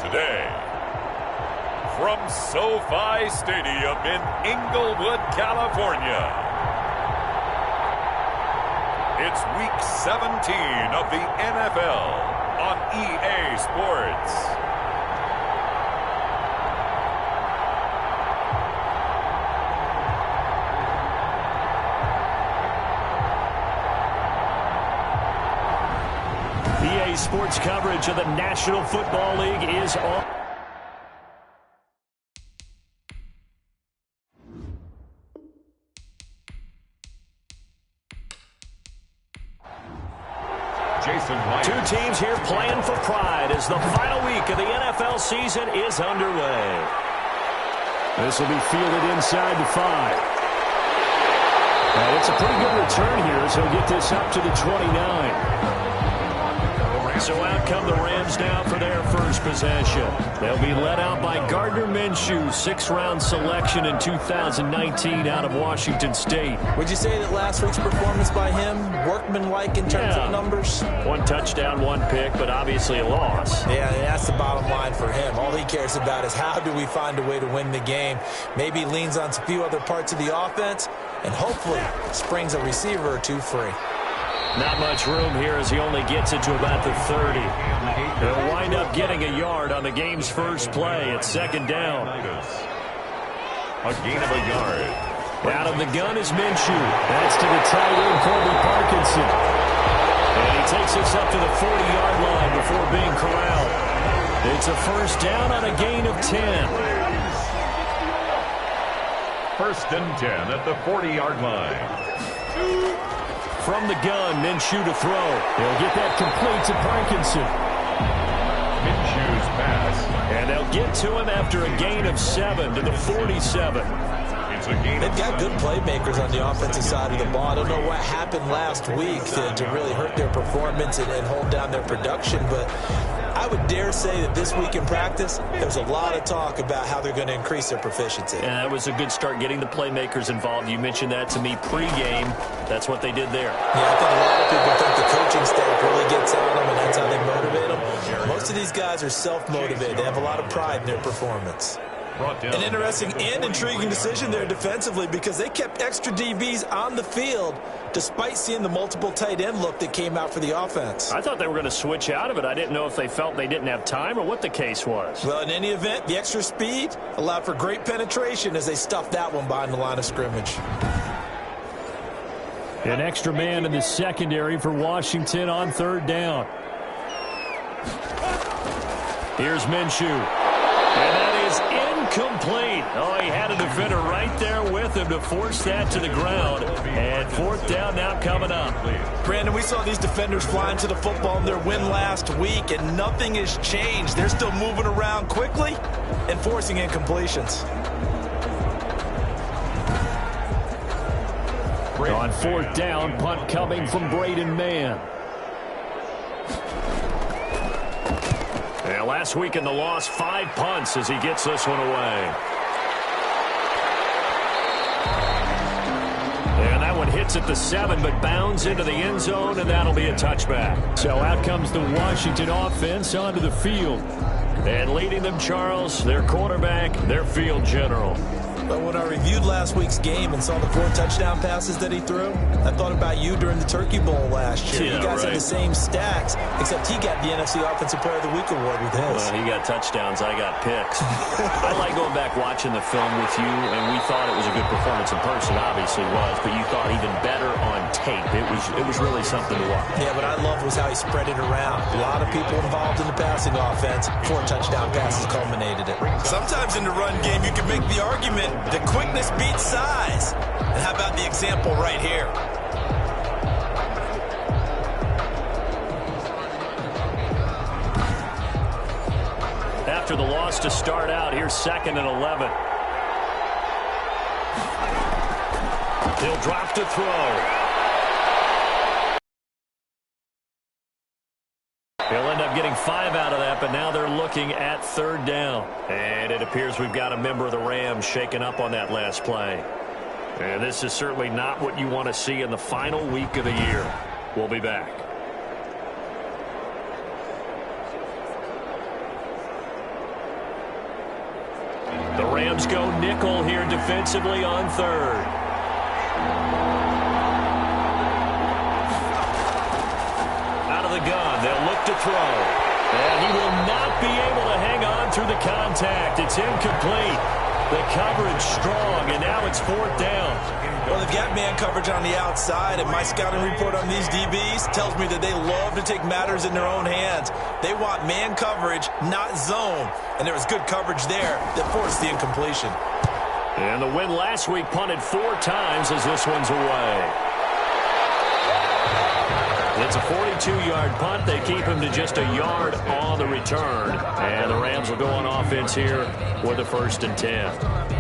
today, from SoFi Stadium in Inglewood, California, it's Week 17 of the NFL on EA Sports. EA Sports coverage of the National Football League is on. Two teams here playing for pride as the final week of the NFL season is underway. This will be fielded inside the 5. And it's a pretty good return here as he'll get this up to the 29. So out come the Rams now for their first possession. They'll be led out by Gardner Minshew, 6th-round selection in 2019 out of Washington State. Would you say that last week's performance by him, workmanlike in terms of numbers? 1 touchdown, 1 pick, but obviously a loss. Yeah, and that's the bottom line for him. All he cares about is how do we find a way to win the game. Maybe leans on a few other parts of the offense, and hopefully springs a receiver or two free. Not much room here as he only gets it to about the 30. He'll wind up getting a yard on the game's first play. It's 2nd down. A gain of a yard. Out of the gun is Minshew. That's to the tight end, Colby Parkinson. And he takes this up to the 40-yard line before being corralled. It's a first down on a gain of 10. 1st and 10 at the 40-yard line. From the gun, Minshew to throw. He'll get that complete to Parkinson. Minshew's pass. And they'll get to him after a gain of 7 to the 47. They've got good playmakers on the offensive side of the ball. I don't know what happened last week to really hurt their performance and hold down their production, but I would dare say that this week in practice, there's a lot of talk about how they're going to increase their proficiency. And that was a good start getting the playmakers involved. You mentioned that to me pregame. That's what they did there. Yeah, I think a lot of people think the coaching staff really gets on them, and that's how they motivate them. Most of these guys are self-motivated. They have a lot of pride in their performance. An interesting and intriguing decision there defensively because they kept extra DBs on the field despite seeing the multiple tight end look that came out for the offense. I thought they were going to switch out of it. I didn't know if they felt they didn't have time or what the case was. Well, in any event, the extra speed allowed for great penetration as they stuffed that one behind the line of scrimmage. An extra man in the secondary for Washington on 3rd down. Here's Minshew. And that is incomplete. Oh, he had a defender right there with him to force that to the ground. And 4th down now coming up. Brandon, we saw these defenders flying to the football in their win last week, and nothing has changed. They're still moving around quickly and forcing incompletions. On 4th down, punt coming from Braden Mann. And last week in the loss, 5 punts as he gets this one away. And that one hits at the 7, but bounds into the end zone, and that'll be a touchback. So out comes the Washington offense onto the field. And leading them, Charles, their quarterback, their field general. But when I reviewed last week's game and saw the 4 touchdown passes that he threw, I thought about you during the Turkey Bowl last year. Yeah, you guys right. had the same stacks, except he got the NFC Offensive Player of the Week award with his. Well, he got touchdowns. I got picks. I like going back watching the film with you, and we thought it was a good performance in person. Obviously was, but you thought even better on tape. It was really something to watch. Yeah, what I loved was how he spread it around. A lot of people involved in the passing offense. 4 touchdown passes culminated it. Sometimes in the run game, you can make the argument that quickness beats size. And how about the example right here? After the loss to start out, here's 2nd and 11. He'll drop to throw. He'll end up getting 5 out of that, but now they're looking at 3rd down. And it appears we've got a member of the Rams shaken up on that last play. And this is certainly not what you want to see in the final week of the year. We'll be back. Rams go nickel here defensively on third. Out of the gun, they'll look to throw. And he will not be able to hang on through the contact. It's incomplete. The coverage strong, and now it's fourth down. Well, they've got man coverage on the outside, and my scouting report on these DBs tells me that they love to take matters in their own hands. They want man coverage, not zone. And there was good coverage there that forced the incompletion. And the win last week punted 4 times as this one's away. It's a 42-yard punt. They keep him to just a yard on the return. And the Rams will go on offense here with a 1st and 10.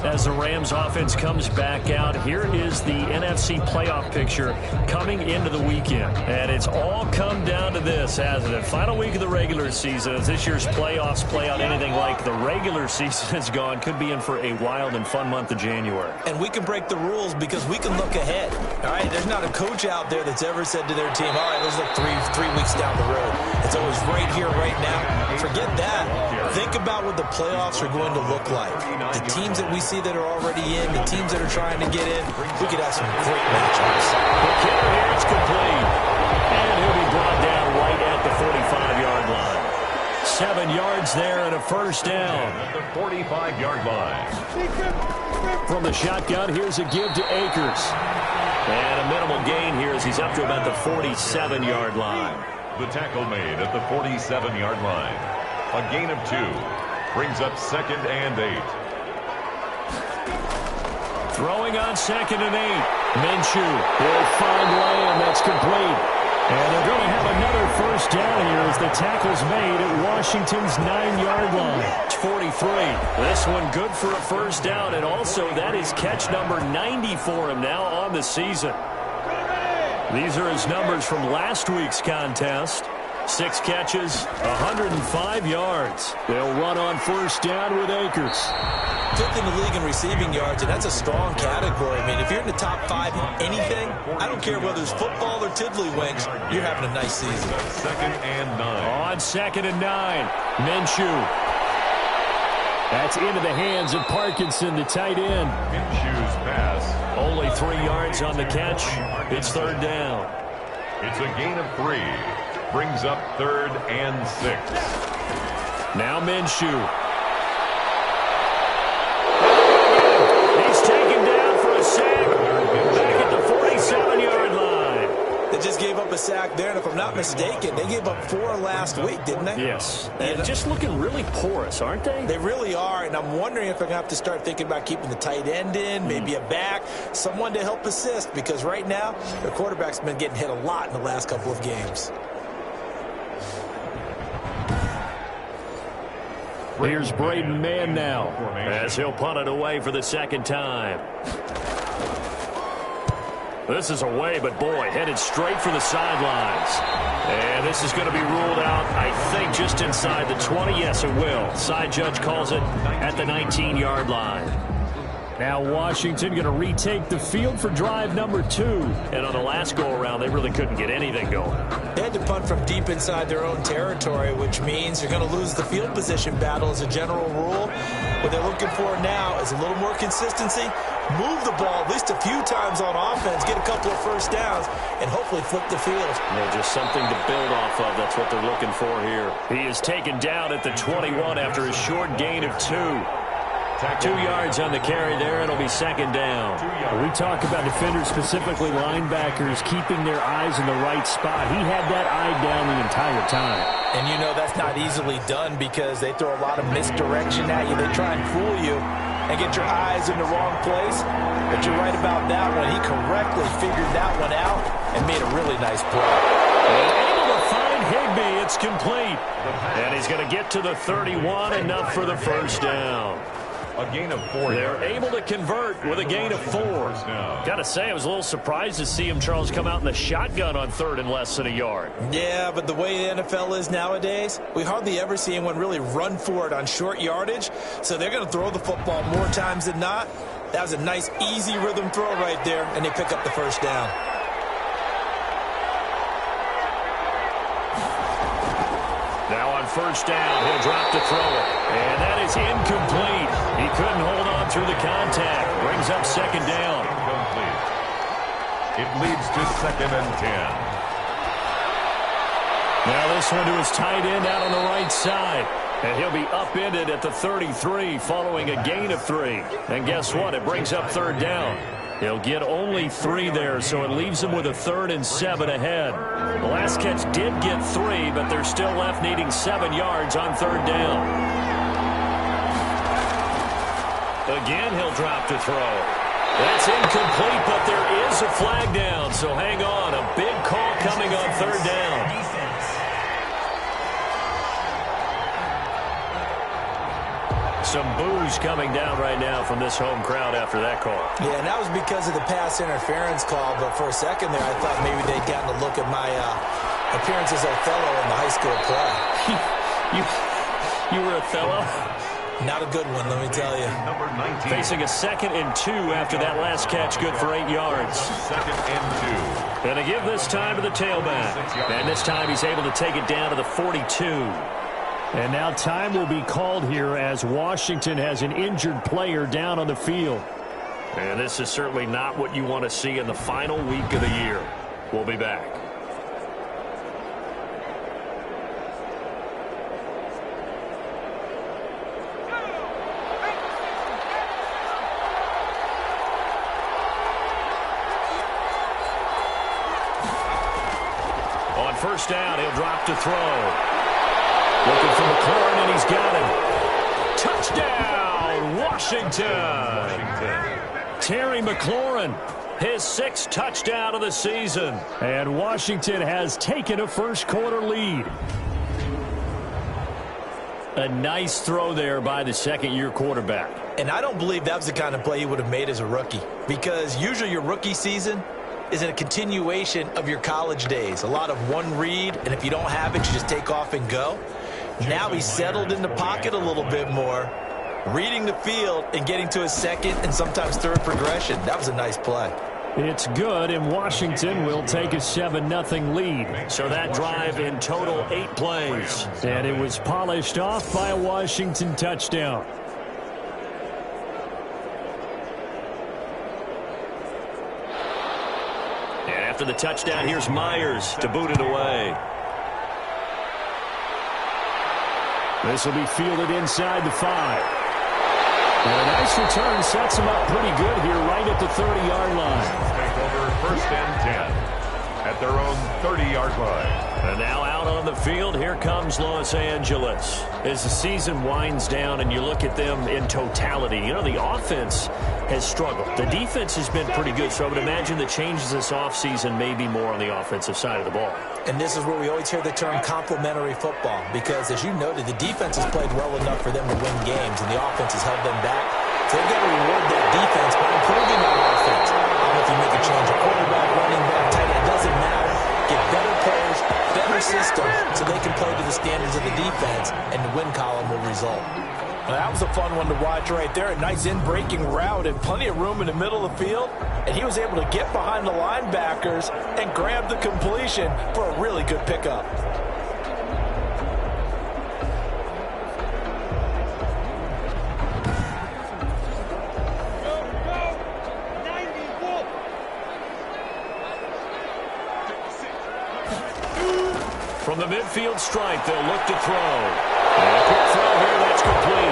As the Rams offense comes back out, here is the NFC playoff picture coming into the weekend. And it's all come down to this, hasn't it? Final week of the regular season. As this year's playoffs play out anything like the regular season has gone, could be in for a wild and fun month of January. And we can break the rules because we can look ahead. All right, there's not a coach out there that's ever said to their team, all right, let's look three weeks down the road. It's always right here, right now. Forget that. Think about what the playoffs are going to look like. The teams that we see that are already in, the teams that are trying to get in, we could have some great matchups. The kick here is complete. And he'll be brought down right at the 45-yard line. 7 yards there and a 1st down. At the 45-yard line. From the shotgun, here's a give to Akers. And a minimal gain here as he's up to about the 47-yard line. The tackle made at the 47-yard line. A gain of 2. Brings up 2nd and 8. Throwing on 2nd and 8. Minshew will find Lamb. That's complete. And they're going to have another 1st down here as the tackle's made at Washington's 9-yard line. 43. This one good for a 1st down, and also that is catch number 90 for him now on the season. These are his numbers from last week's contest. 6 catches, 105 yards. They'll run on 1st down with Akers. 5th in the league in receiving yards, and that's a strong category. I mean, if you're in the top 5 in anything, I don't care whether it's football or tiddlywinks, you're having a nice season. 2nd and 9. On 2nd and 9, Minshew. That's into the hands of Parkinson, the tight end. Minshew's pass. Only 3 yards on the catch. It's 3rd down. It's a gain of 3. Brings up 3rd and 6. Now Minshew. He's taken down for a sack. Back at the 47-yard line. They just gave up a sack there, and if I'm not mistaken, they gave up 4 last week, didn't they? Yes. And just looking really porous, aren't they? They really are, and I'm wondering if they're going to have to start thinking about keeping the tight end in, maybe a back, someone to help assist, because right now, their quarterback's been getting hit a lot in the last couple of games. Here's Braden Mann now as he'll punt it away for the 2nd time. This is away, but boy, headed straight for the sidelines. And this is going to be ruled out, I think, just inside the 20. Yes, it will. Side judge calls it at the 19-yard line. Now Washington going to retake the field for drive number 2. And on the last go-around, they really couldn't get anything going. They had to punt from deep inside their own territory, which means they're going to lose the field position battle as a general rule. What they're looking for now is a little more consistency, move the ball at least a few times on offense, get a couple of 1st downs, and hopefully flip the field. Yeah, just something to build off of. That's what they're looking for here. He is taken down at the 21 after a short gain of 2. 2 yards on the carry there. It'll be 2nd down. We talk about defenders, specifically linebackers, keeping their eyes in the right spot. He had that eye down the entire time. And you know that's not easily done because they throw a lot of misdirection at you. They try and fool you and get your eyes in the wrong place. But you're right about that one. He correctly figured that one out and made a really nice play. Able to find Higbee. It's complete. And he's going to get to the 31, enough for the 1st down. A gain of 4. They're able to convert with a gain of 4. Got to say, I was a little surprised to see him, Charles, come out in the shotgun on 3rd and less than a yard. Yeah, but the way the NFL is nowadays, we hardly ever see anyone really run for it on short yardage. So they're going to throw the football more times than not. That was a nice, easy rhythm throw right there, and they pick up the 1st down. Now on first down, he'll drop to throw it. And that is incomplete. He couldn't hold on through the contact. Brings up second down. Incomplete. It leads to 2nd and 10. Now this one to his tight end out on the right side. And he'll be upended at the 33 following a gain of 3. And guess what? It brings up third down. He'll get only 3 there, so it leaves him with a 3rd and 7 ahead. The last catch did get 3, but they're still left needing 7 yards on third down. Again, he'll drop to throw. That's incomplete, but there is a flag down, so hang on. A big call coming on third down. Some boos coming down right now from this home crowd after that call. Yeah, and that was because of the pass interference call, but for a second there I thought maybe they'd gotten a look at my appearance as Othello in the high school play. You were Othello? Not a good one, let me tell you. Number 19. Facing a 2nd and 2 after that last catch, good for 8 yards. 2nd and 2. And to give this time to the tailback. And this time he's able to take it down to the 42. And now time will be called here as Washington has an injured player down on the field. And this is certainly not what you want to see in the final week of the year. We'll be back. On first down, he'll drop to throw. Looking for McLaurin, and he's got him. Touchdown, Washington. Terry McLaurin, his 6th touchdown of the season. And Washington has taken a first-quarter lead. A nice throw there by the second-year quarterback. And I don't believe that was the kind of play he would have made as a rookie, because usually your rookie season is in a continuation of your college days. A lot of one read, and if you don't have it, you just take off and go. Now he's settled in the pocket a little bit more, reading the field and getting to his 2nd and sometimes 3rd progression. That was a nice play. It's good, and Washington will take a 7-0 lead. So that drive in total 8 plays. And it was polished off by a Washington touchdown. And after the touchdown, here's Myers to boot it away. This will be fielded inside the 5. And a nice return sets him up pretty good here right at the 30-yard line. Take over 1st and 10 at their own 30-yard line. And now out on the field, here comes Los Angeles. As the season winds down and you look at them in totality, you know, the offense has struggled. The defense has been pretty good, so I would imagine the changes this offseason may be more on the offensive side of the ball. And this is where we always hear the term complementary football, because as you noted, the defense has played well enough for them to win games, and the offense has held them back. So they've got to reward that defense by improving on offense. I don't know if you make a change of quarterback, running back, tight end, doesn't matter. Get better players, better system, so they can play to the standards of the defense, and the win column will result. Well, that was a fun one to watch right there. A nice in-breaking route and plenty of room in the middle of the field. And he was able to get behind the linebackers and grab the completion for a really good pickup. From the midfield stripe, they'll look to throw. And a quick throw here, that's complete.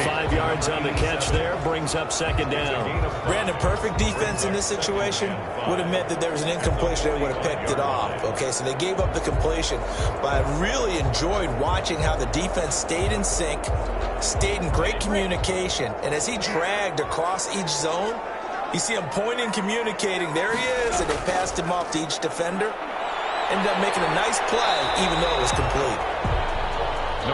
5 yards on the catch there, brings up 2nd down. Brandon, perfect defense in this situation would have meant that there was an incompletion. They would have picked it off. Okay, so they gave up the completion. But I really enjoyed watching how the defense stayed in sync, stayed in great communication. And as he dragged across each zone, you see him pointing, communicating. There he is, and they passed him off to each defender. Ended up making a nice play, even though it was complete.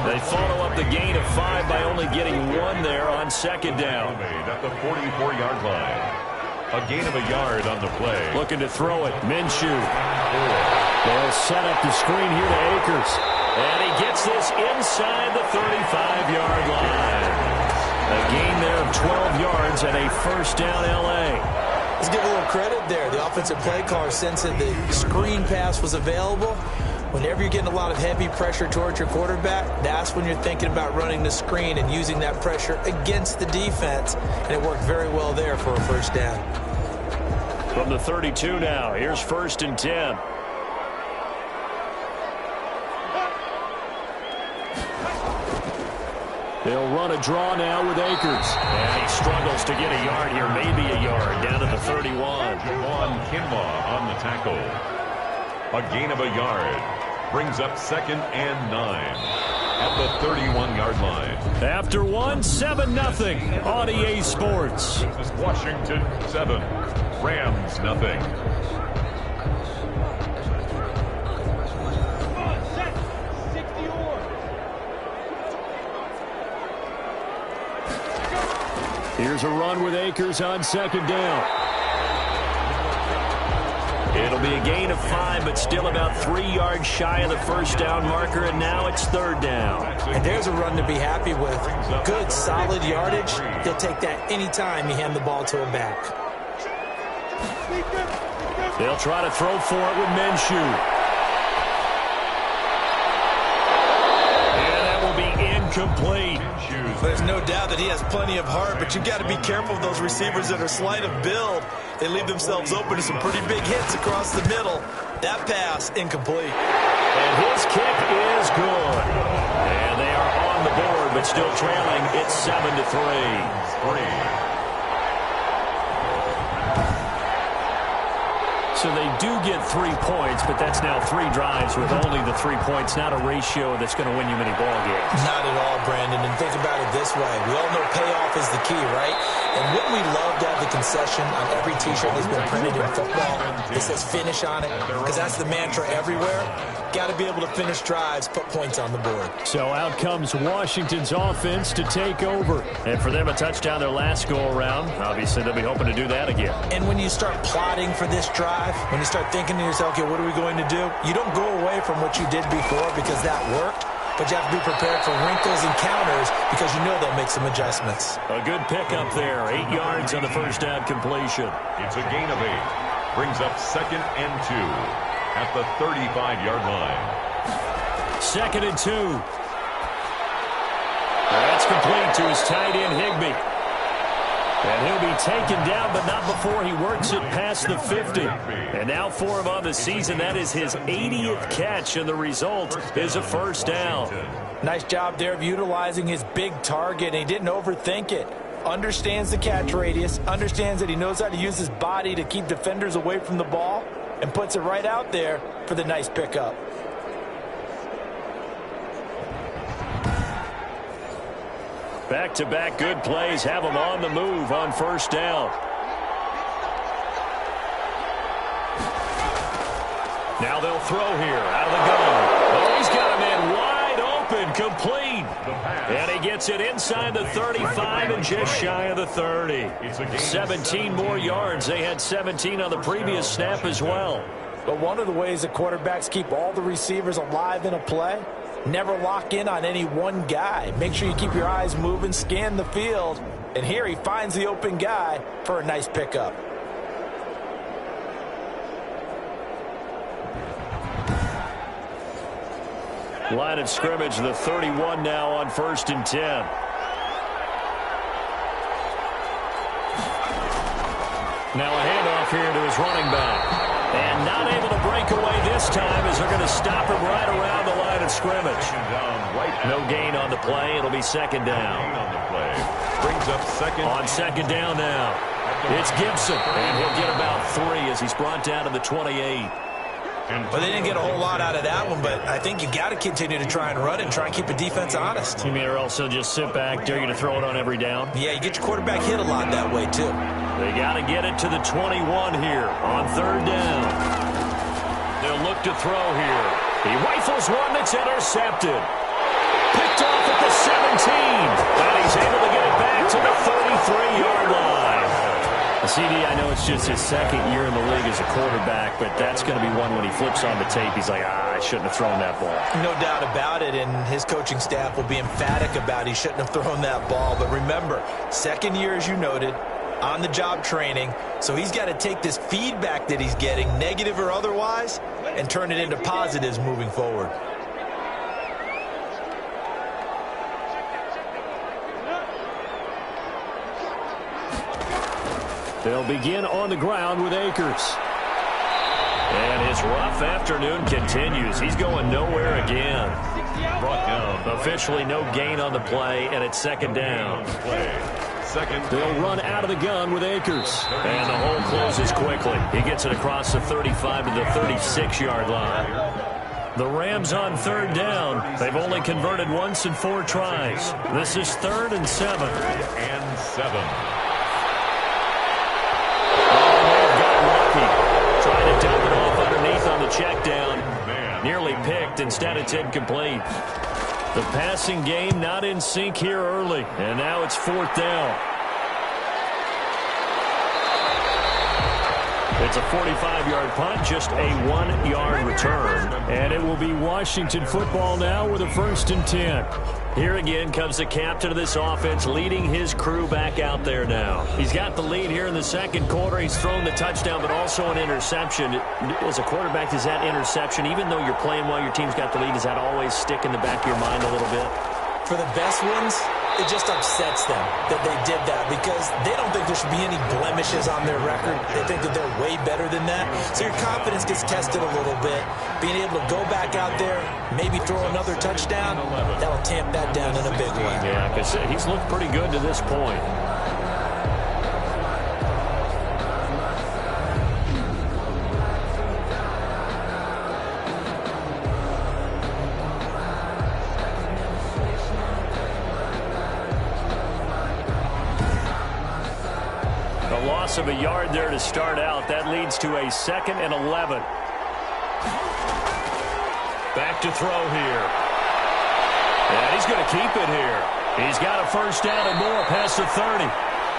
They follow up the gain of 5 by only getting 1 there on 2nd down. At the 44-yard line. A gain of a yard on the play. Looking to throw it. Minshew. They'll set up the screen here to Akers. And he gets this inside the 35-yard line. A gain there of 12 yards and a first down L.A. Let's give a little credit there. The offensive play caller sensed that the screen pass was available. Whenever you're getting a lot of heavy pressure towards your quarterback, that's when you're thinking about running the screen and using that pressure against the defense. And it worked very well there for a first down. From the 32 now, here's 1st and 10. They'll run a draw now with Akers. And he struggles to get a yard here, maybe a yard, down to the 31. Javon Kinlaw on the tackle. A gain of a yard. Brings up 2nd and 9 at the 31-yard line. After one, 7-0 on EA Sports. This is Washington 7, Rams 0. Here's a run with Akers on 2nd down. It'll be a gain of 5, but still about 3 yards shy of the first down marker, and now it's 3rd down. And there's a run to be happy with. Good, solid yardage. He'll take that anytime you hand the ball to a back. They'll try to throw for it with Minshew. Complete. There's no doubt that he has plenty of heart, but you've got to be careful of those receivers that are slight of build. They leave themselves open to some pretty big hits across the middle. That pass, incomplete. And his kick is good. And they are on the board, but still trailing. It's 7-3. So they do get 3 points, but that's now 3 drives with only the 3 points. Not a ratio that's going to win you many ball games. Not at all, Brandon. And think about it this way. We all know payoff is the key, right? And wouldn't we love to have the concession on every T-shirt that's been printed in football that says finish on it? Because that's the mantra everywhere. Got to be able to finish drives, put points on the board. So out comes Washington's offense to take over. And for them, a touchdown their last go-around. Obviously, they'll be hoping to do that again. And when you start plotting for this drive, when you start thinking to yourself, okay, what are we going to do? You don't go away from what you did before because that worked. But you have to be prepared for wrinkles and counters because you know they'll make some adjustments. A good pickup there. 8 yards on the first down completion. It's a gain of 8. Brings up 2nd and 2 at the 35-yard line. 2nd and 2. That's complete to his tight end, Higbee. And he'll be taken down, but not before he works it past the 50. And now for him on the season, that is his 80th catch, and the result is a first down. Nice job there of utilizing his big target, and he didn't overthink it. Understands the catch radius, understands that he knows how to use his body to keep defenders away from the ball, and puts it right out there for the nice pickup. Back-to-back good plays have him on the move on first down. Now they'll throw here out of the gun. Oh, he's got a man wide open, complete. And he gets it inside the 35 and just shy of the 30. 17 more yards. They had 17 on the previous snap as well. But one of the ways that quarterbacks keep all the receivers alive in a play, never lock in on any one guy. Make sure you keep your eyes moving, scan the field. And here he finds the open guy for a nice pickup. Line of scrimmage, the 31 now on 1st and 10. Now a handoff here to his running back. And not able to break away this time as they're going to stop him right around the line of scrimmage. No gain on the play. It'll be 2nd down. Brings up 2nd. On 2nd down now. It's Gibson. And he'll get about 3 as he's brought down to the 28. But they didn't get a whole lot out of that one, but I think you got to continue to try and run and try and keep the defense honest. You mean or else they'll just sit back, dare you to throw it on every down? Yeah, you get your quarterback hit a lot that way, too. They got to get it to the 21 here on 3rd down. They'll look to throw here. He rifles one that's intercepted. Picked off at the 17. And he's able to get it back to the 33-yard line. CD, I know it's just his 2nd year in the league as a quarterback, but that's going to be one when he flips on the tape. He's like, I shouldn't have thrown that ball. No doubt about it, and his coaching staff will be emphatic about he shouldn't have thrown that ball. But remember, 2nd year, as you noted, on-the-job training. So he's got to take this feedback that he's getting, negative or otherwise, and turn it into positives moving forward. They'll begin on the ground with Akers. And his rough afternoon continues. He's going nowhere again. Brought down. Officially no gain on the play, and it's second down. They'll run out of the gun with Akers. And the hole closes quickly. He gets it across the 35 to the 36-yard line. The Rams on third down. They've only converted once in 4 tries. This is 3rd and 7. And 7. Trying to dump it off underneath on the check down. Nearly picked. Instead, it's incomplete. The passing game not in sync here early. And now it's 4th down. It's a 45-yard punt, just a 1-yard return. And it will be Washington football now with a 1st and 10. Here again comes the captain of this offense, leading his crew back out there now. He's got the lead here in the second quarter. He's thrown the touchdown, but also an interception. As a quarterback, does that interception, even though you're playing while your team's got the lead, does that always stick in the back of your mind a little bit? For the best ones, it just upsets them that they did that because they don't think there should be any blemishes on their record. They think that they're way better than that. So your confidence gets tested a little bit. Being able to go back out there, maybe throw another touchdown, that'll tamp that down in a big way. Yeah, because he's looked pretty good to this point. Of a yard there to start out. That leads to a 2nd and 11. Back to throw here. And he's going to keep it here. He's got a 1st down and more past the 30.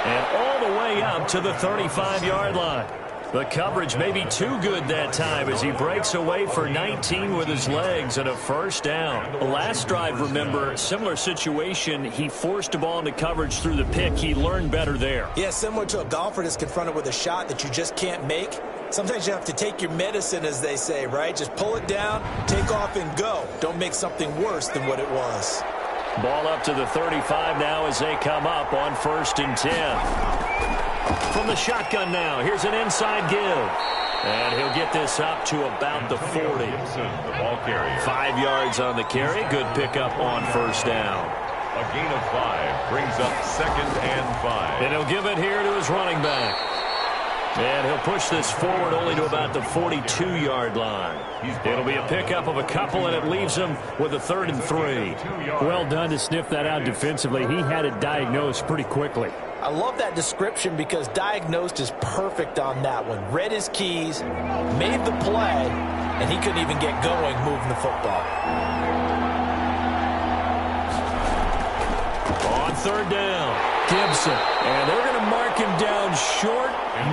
And all the way up to the 35-yard line. The coverage may be too good that time as he breaks away for 19 with his legs and a 1st down. The last drive, remember, similar situation. He forced a ball into coverage through the pick. He learned better there. Yeah, similar to a golfer that's confronted with a shot that you just can't make. Sometimes you have to take your medicine, as they say, right? Just pull it down, take off, and go. Don't make something worse than what it was. Ball up to the 35 now as they come up on 1st and 10. From the shotgun now, here's an inside give. And he'll get this up to about the 40. The ball carrier. 5 yards on the carry. Good pickup on 1st down. A gain of 5 brings up 2nd and 5. And he'll give it here to his running back. And he'll push this forward only to about the 42-yard line. It'll be a pickup of a couple, and it leaves him with a 3rd and 3. Well done to sniff that out defensively. He had it diagnosed pretty quickly. I love that description because diagnosed is perfect on that one. Read his keys, made the play, and he couldn't even get going moving the football. On 3rd down, Gibson. And they're going to mark him down short,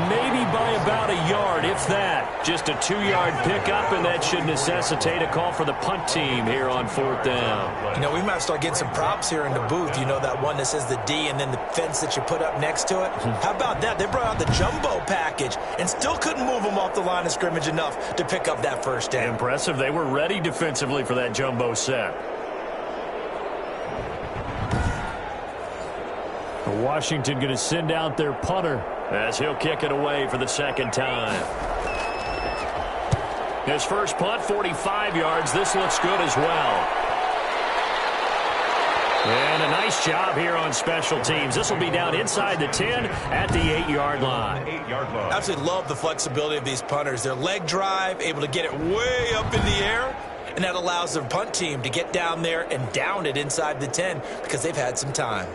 maybe by about a yard, if that. Just a 2-yard pickup, and that should necessitate a call for the punt team here on 4th down. You know, we might start getting some props here in the booth. You know, that one that says the D and then the fence that you put up next to it? How about that? They brought out the jumbo package and still couldn't move them off the line of scrimmage enough to pick up that 1st down. Impressive. They were ready defensively for that jumbo set. Washington going to send out their punter as he'll kick it away for the 2nd time. His first punt, 45 yards. This looks good as well. And a nice job here on special teams. This will be down inside the 10 at the 8-yard line. Absolutely love the flexibility of these punters. Their leg drive, able to get it way up in the air, and that allows their punt team to get down there and down it inside the 10 because they've had some time.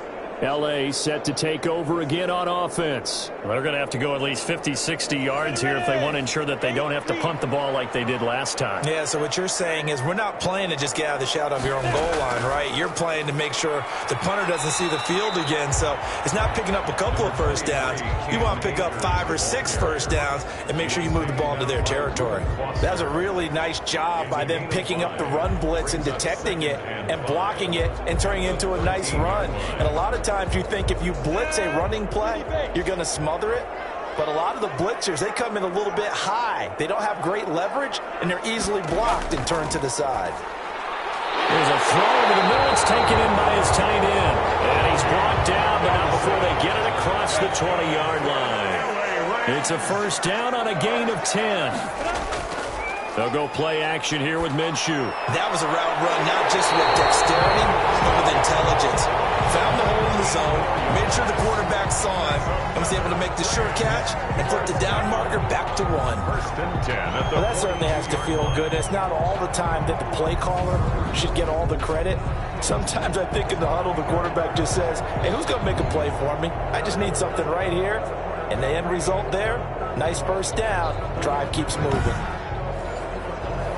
L.A. set to take over again on offense. They're going to have to go at least 50, 60 yards here if they want to ensure that they don't have to punt the ball like they did last time. Yeah, so what you're saying is we're not playing to just get out of the shadow of your own goal line, right? You're playing to make sure the punter doesn't see the field again. So it's not picking up a couple of 1st downs. You want to pick up 5 or 6 1st downs and make sure you move the ball into their territory. That was a really nice job by them picking up the run blitz and detecting it and blocking it and turning it into a nice run. And a lot of times times you think if you blitz a running play, you're going to smother it. But a lot of the blitzers, they come in a little bit high. They don't have great leverage, and they're easily blocked and turned to the side. There's a throw to the middle. It's taken in by his tight end. And he's brought down, but not before they get it across the 20-yard line. It's a first down on a gain of 10. They'll go play action here with Minshew. That was a route run, not just with dexterity, but with intelligence. Found the hole in the zone, made sure the quarterback saw him, and was able to make the sure catch and flip the down marker back to 1. First and 10. Well, that certainly has to feel good. It's not all the time that the play caller should get all the credit. Sometimes I think in the huddle, the quarterback just says, hey, who's going to make a play for me? I just need something right here. And the end result there, nice first down. Drive keeps moving.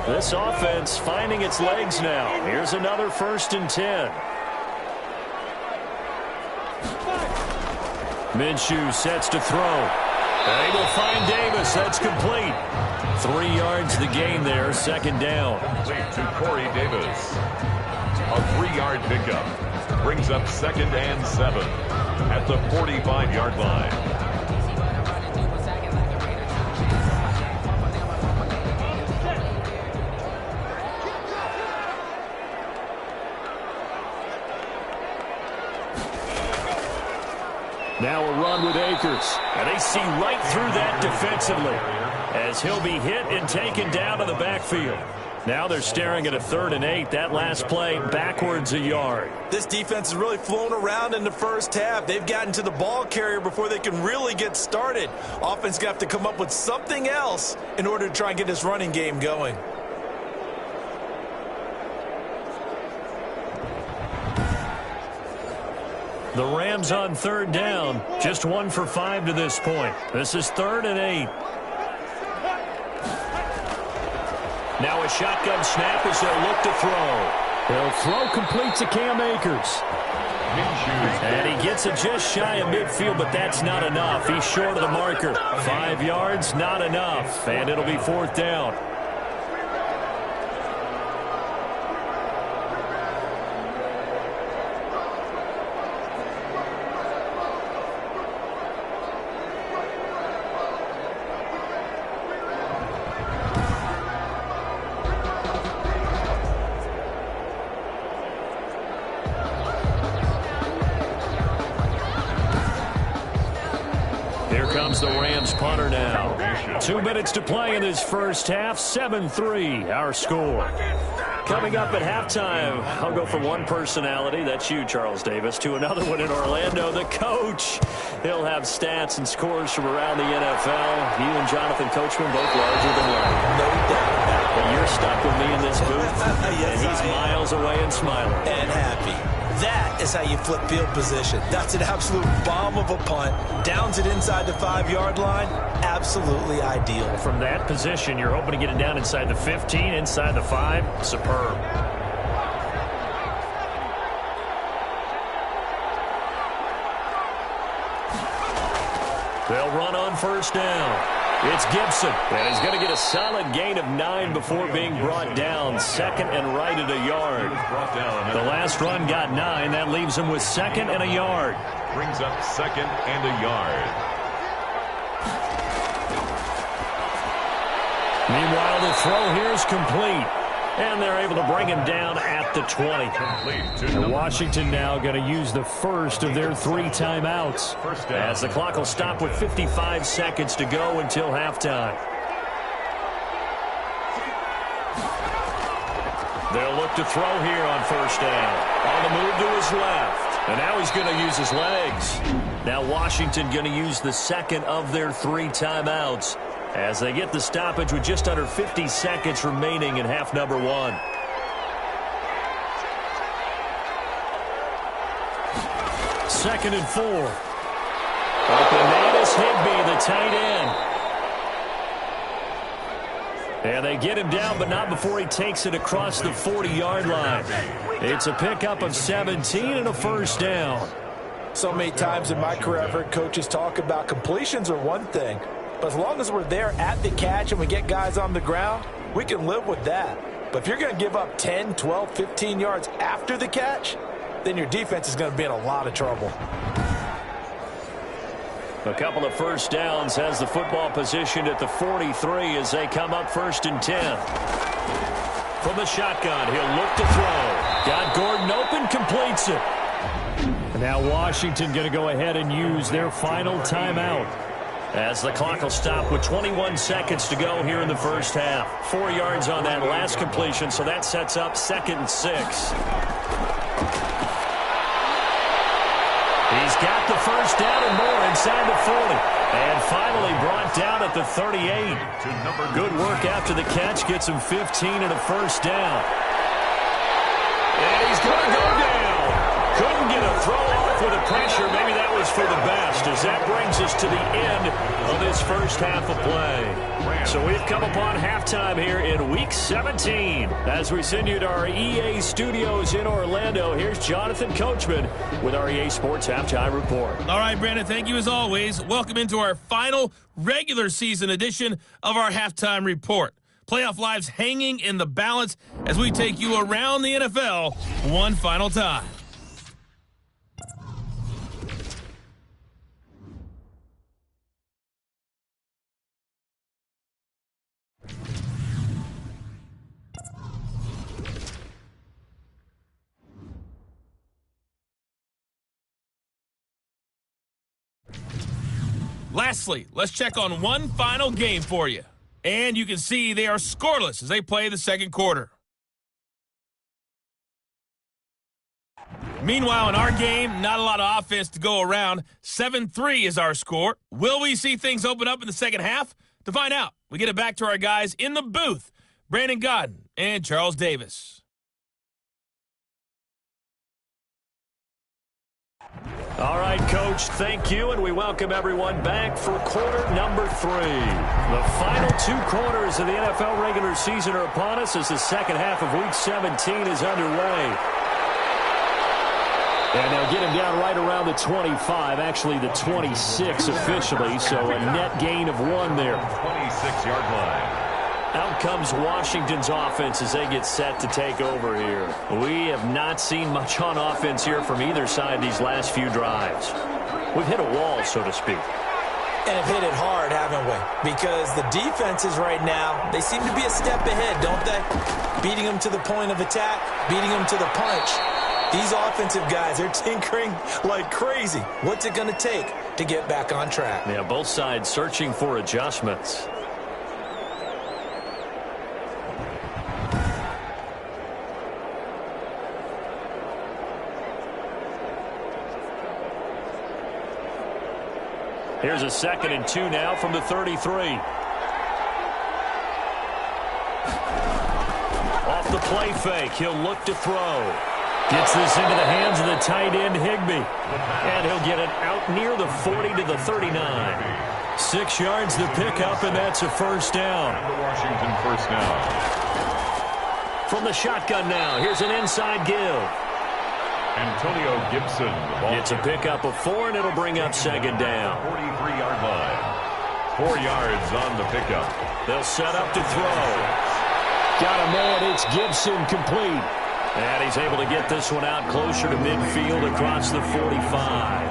This offense finding its legs now. Here's another first and 10. Minshew sets to throw. They will find Davis. That's complete. 3 yards the gain there. Second down. Complete to Corey Davis. A 3-yard pickup. Brings up second and 7 at the 45-yard line. Now a run with Akers. And they see right through that defensively as he'll be hit and taken down to the backfield. Now they're staring at a 3rd and 8. That last play backwards a yard. This defense has really flown around in the first half. They've gotten to the ball carrier before they can really get started. Offense going to have to come up with something else in order to try and get this running game going. The Rams on 3rd down. Just 1 for 5 to this point. This is 3rd and 8. Now a shotgun snap as they'll look to throw. They'll throw complete to Cam Akers. And he gets it just shy of midfield, but that's not enough. He's short of the marker. 5 yards, not enough. And it'll be 4th down. The Rams punter now. 2 minutes to play in this first half. 7-3 our score. Coming up at halftime, I'll go from one personality, that's you, Charles Davis, to another one in Orlando, the coach. He'll have stats and scores from around the NFL. You and Jonathan Coachman both larger than life. No doubt. But you're stuck with me in this booth, Yes, and he's miles away and smiling. And happy. That is how you flip field position. That's an absolute bomb of a punt. Downs it inside the 5-yard line. Absolutely ideal. From that position, you're hoping to get it down inside the 15, inside the 5. Superb. They'll run on first down. It's Gibson, and he's going to get a solid gain of 9 before being brought down. 2nd and right at a yard. The last run got 9. That leaves him with 2nd and a yard. Brings up 2nd and a yard. Meanwhile, the throw here is complete. And they're able to bring him down at the 20. And Washington now going to use the first of their 3 timeouts. As the clock will stop with 55 seconds to go until halftime. They'll look to throw here on first down. On the move to his left. And now he's going to use his legs. Now Washington going to use the 2nd of their 3 timeouts as they get the stoppage with just under 50 seconds remaining in half number 1. Second and 4. Openatus Higbee, the tight end. And they get him down, but not before he takes it across the 40-yard line. It's a pickup of 17 and a first down. So many times in my career I've heard coaches talk about completions are one thing. But as long as we're there at the catch and we get guys on the ground, we can live with that. But if you're going to give up 10, 12, 15 yards after the catch, then your defense is going to be in a lot of trouble. A couple of first downs has the football positioned at the 43 as they come up 1st and 10. From the shotgun, he'll look to throw. Got Gordon open, completes it. And now Washington going to go ahead and use their final timeout, as the clock will stop with 21 seconds to go here in the first half. 4 yards on that last completion, so that sets up 2nd and 6. He's got the first down and more inside the 40. And finally brought down at the 38. Good work after the catch. Gets him 15 and a first down. And he's going to go down. Couldn't get a throw off with the pressure. Maybe that was for the best, as that brings us to the end of this first half of play. So we've come upon halftime here in Week 17. As we send you to our EA studios in Orlando, here's Jonathan Coachman with our EA Sports Halftime Report. All right, Brandon, thank you as always. Welcome into our final regular season edition of our Halftime Report. Playoff lives hanging in the balance as we take you around the NFL one final time. Lastly, let's check on one final game for you. And you can see they are scoreless as they play the second quarter. Meanwhile, in our game, not a lot of offense to go around. 7-3 is our score. Will we see things open up in the second half? To find out, we get it back to our guys in the booth, Brandon Godden and Charles Davis. All right, Coach, thank you, and we welcome everyone back for quarter number 3. The final 2 quarters of the NFL regular season are upon us as the second half of Week 17 is underway. And they'll get him down right around the 25, actually the 26 officially, so a net gain of 1 there. 26-yard line. Out comes Washington's offense as they get set to take over here. We have not seen much on offense here from either side these last few drives. We've hit a wall, so to speak. And have hit it hard, haven't we? Because the defenses right now, they seem to be a step ahead, don't they? Beating them to the point of attack, beating them to the punch. These offensive guys, they're tinkering like crazy. What's it going to take to get back on track? Yeah, both sides searching for adjustments. Here's a 2nd and 2 now from the 33. Off the play fake, he'll look to throw. Gets this into the hands of the tight end, Higbee. And he'll get it out near the 40 to the 39. 6 yards to pick up, and that's a first down. The Washington first down. From the shotgun now, here's an inside give. Antonio Gibson. The ball. It's a pickup of 4, and it'll bring up 2nd down. 43-yard line. 4 yards on the pickup. They'll set up to throw. Got a man, it's Gibson, complete. And he's able to get this one out closer to midfield across the 45.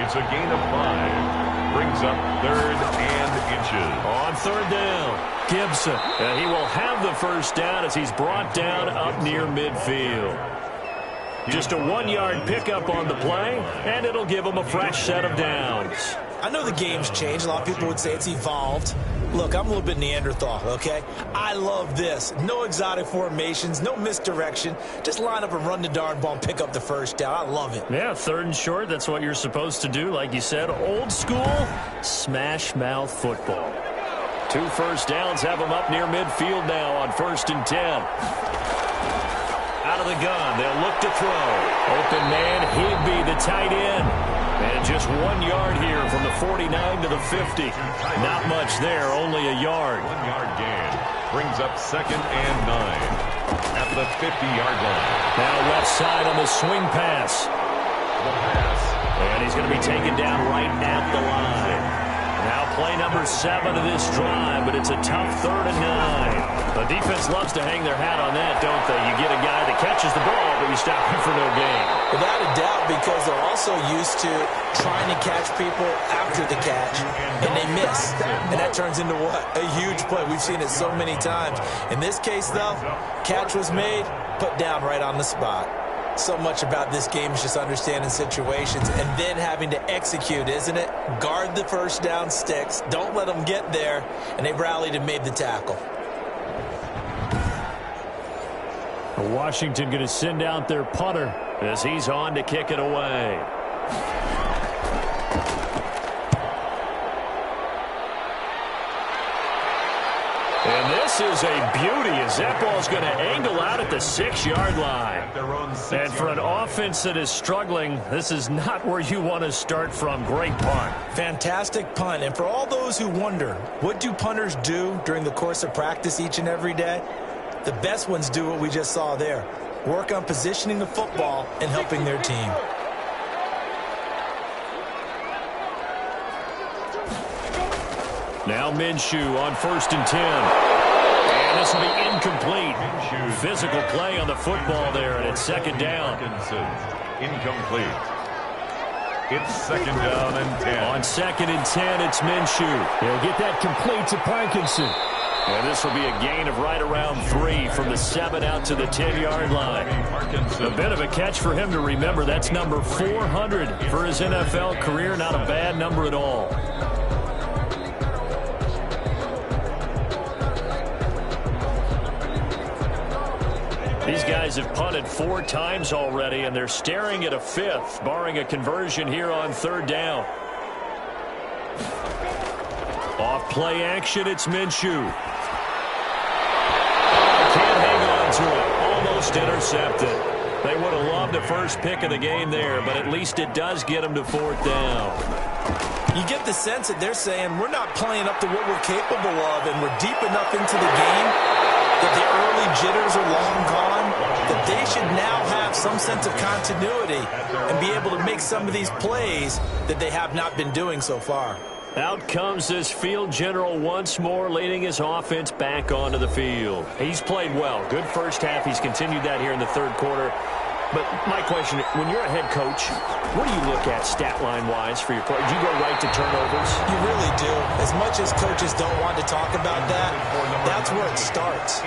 It's a gain of 5. Brings up 3rd and inches. On 3rd down, Gibson. And he will have the first down as he's brought down up near midfield. Just a 1-yard pickup on the play, and it'll give him a fresh set of downs. I know the game's changed. A lot of people would say it's evolved. Look, I'm a little bit Neanderthal, okay? I love this. No exotic formations, no misdirection. Just line up and run the darn ball and pick up the first down. I love it. Yeah, 3rd and short, that's what you're supposed to do. Like you said, old school, smash mouth football. 2 first downs have him up near midfield now on 1st and 10. Out of the gun, they'll look to throw. Open man, Higbee, the tight end. And just 1 yard here from the 49 to the 50. Not much there, only a yard. 1-yard gain. Brings up 2nd and 9 at the 50-yard line. Now left side on the swing pass. The pass. And he's going to be taken down right at the line. Now play number 7 of this drive, but it's a tough 3rd and 9. The defense loves to hang their hat on that, don't they? You get a guy that catches the ball, but you stop him for no gain. Without a doubt, because they're also used to trying to catch people after the catch, and they miss. And that turns into what? A huge play. We've seen it so many times. In this case, though, catch was made, put down right on the spot. So much about this game is just understanding situations and then having to execute, isn't it? Guard the first down sticks. Don't let them get there. And they rallied and made the tackle. Washington going to send out their punter as he's on to kick it away. And this is a beauty as that ball's going to angle out at the 6-yard line. And for an offense that is struggling, this is not where you want to start from. Great punt. Fantastic punt. And for all those who wonder, what do punters do during the course of practice each and every day? The best ones do what we just saw there. Work on positioning the football and helping their team. Now Minshew on 1st and 10. And this will be incomplete. Physical play on the football there, and it's 2nd down. Incomplete. It's 2nd down and 10. On 2nd and 10, it's Minshew. He'll get that complete to Parkinson. And this will be a gain of right around 3 from the 7 out to the 10-yard line. A bit of a catch for him to remember. That's number 400 for his NFL career. Not a bad number at all. These guys have punted 4 times already, and they're staring at a 5th, barring a conversion here on 3rd down. Off play action, it's Minshew. Can't hang on to it. Almost intercepted. They would have loved the first pick of the game there, but at least it does get them to 4th down. You get the sense that they're saying we're not playing up to what we're capable of, and we're deep enough into the game that the early jitters are long gone, that they should now have some sense of continuity and be able to make some of these plays that they have not been doing so far. Out comes this field general once more, leading his offense back onto the field. He's played well. Good first half. He's continued that here in the 3rd quarter. But my question, when you're a head coach, what do you look at stat line-wise for your play? Do you go right to turnovers? You really do. As much as coaches don't want to talk about that, that's where it starts.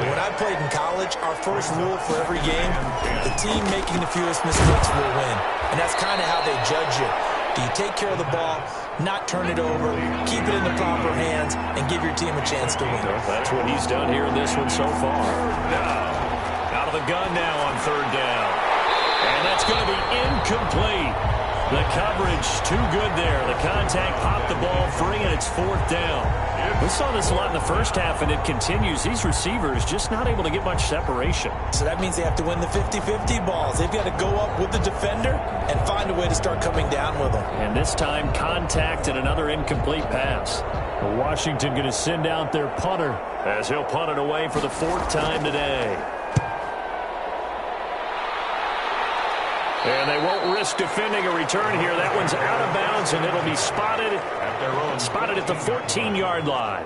When I played in college, our first rule for every game, the team making the fewest mistakes will win. And that's kind of how they judge you. Do you take care of the ball, not turn it over, keep it in the proper hands, and give your team a chance to win? That's what he's done here in this one so far. Out of the gun now on 3rd down. And that's going to be incomplete. The coverage too good there. The contact popped the ball free, and it's 4th down. We saw this a lot in the first half, and it continues. These receivers just not able to get much separation. So that means they have to win the 50-50 balls. They've got to go up with the defender and find a way to start coming down with them. And this time, contact and another incomplete pass. Washington going to send out their punter as he'll punt it away for the 4th time today. And they won't risk defending a return here. That one's out of bounds, and it'll be spotted at the 14-yard line.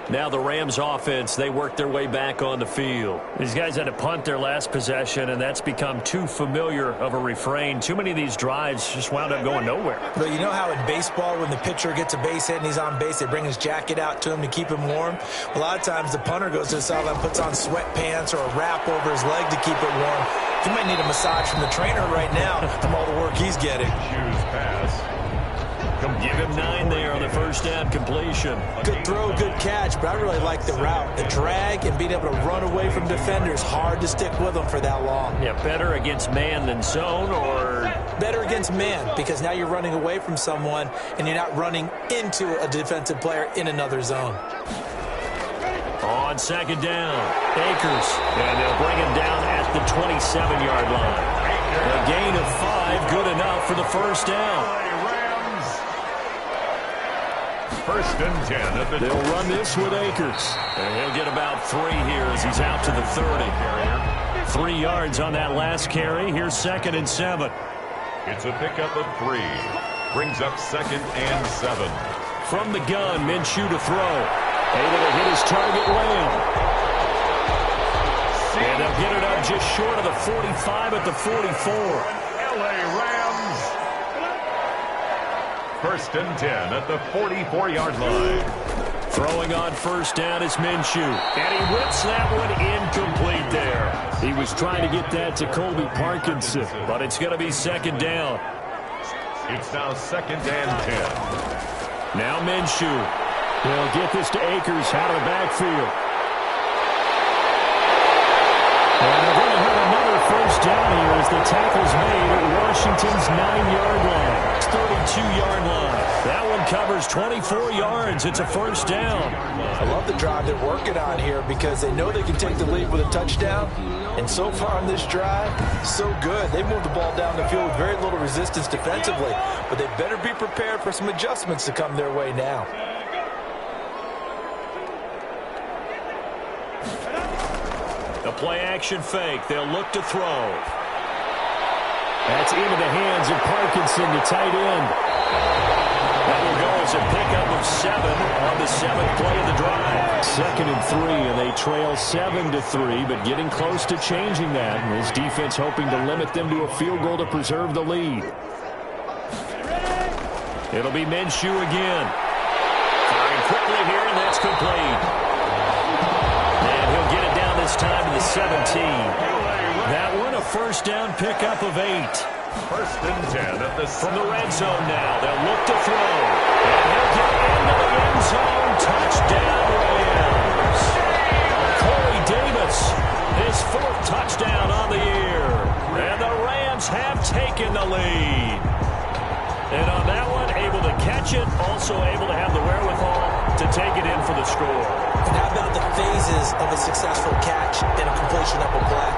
Now the Rams offense, they work their way back on the field. These guys had to punt their last possession, and that's become too familiar of a refrain. Too many of these drives just wound up going nowhere. But you know how in baseball, when the pitcher gets a base hit and he's on base, they bring his jacket out to him to keep him warm? A lot of times the punter goes to the sideline, puts on sweatpants or a wrap over his leg to keep it warm. He might need a massage from the trainer right now from all the work he's getting. Shoes pass. Give him 9 there on the first down completion. Good throw, good catch, but I really like the route. The drag and being able to run away from defenders, hard to stick with them for that long. Yeah, better against man than zone, or? Better against man, because now you're running away from someone and you're not running into a defensive player in another zone. On second down, Akers, and they'll bring him down at the 27-yard line. A gain of 5, good enough for the first down. First and 10. They'll run this with Akers. And he'll get about 3 here as he's out to the 30. 3 yards on that last carry. Here's 2nd and 7. It's a pickup of 3. Brings up 2nd and 7. from the gun. Minshew to throw. Able to hit his target, Lamb. And they'll get it up just short of the 45 at the 44. LA Rams. 1st and 10 at the 44-yard line. Throwing on first down is Minshew. And he whips that one incomplete there. He was trying to get that to Colby Parkinson, but it's going to be 2nd down. It's now 2nd and 10. Now Minshew. They'll get this to Akers out of the backfield. And they're going to have another first down here as the tackle's made at Washington's 9-yard line. It's 32-yard line. That one covers 24 yards. It's a first down. I love the drive they're working on here because they know they can take the lead with a touchdown. And so far on this drive, so good. They moved the ball down the field with very little resistance defensively. But they better be prepared for some adjustments to come their way now. The play-action fake. They'll look to throw. That's into the hands of Parkinson, the tight end. That will go as a pickup of 7 on the 7th play of the drive. 2nd and 3, and they trail 7-3, but getting close to changing that. And his defense hoping to limit them to a field goal to preserve the lead. It'll be Minshew again. Firing quickly here, and that's complete. And he'll get it down this time to the 17. That one, a first down pickup of 8. 1st and 10 at the from the red zone now. They'll look to throw. And he'll get into the end zone. Touchdown, Rams. Corey Davis, his 4th touchdown on the year. And the Rams have taken the lead. And on that one, able to catch it, also able to have the wherewithal to take it in for the score. And how about the phases of a successful catch and a completion of a play?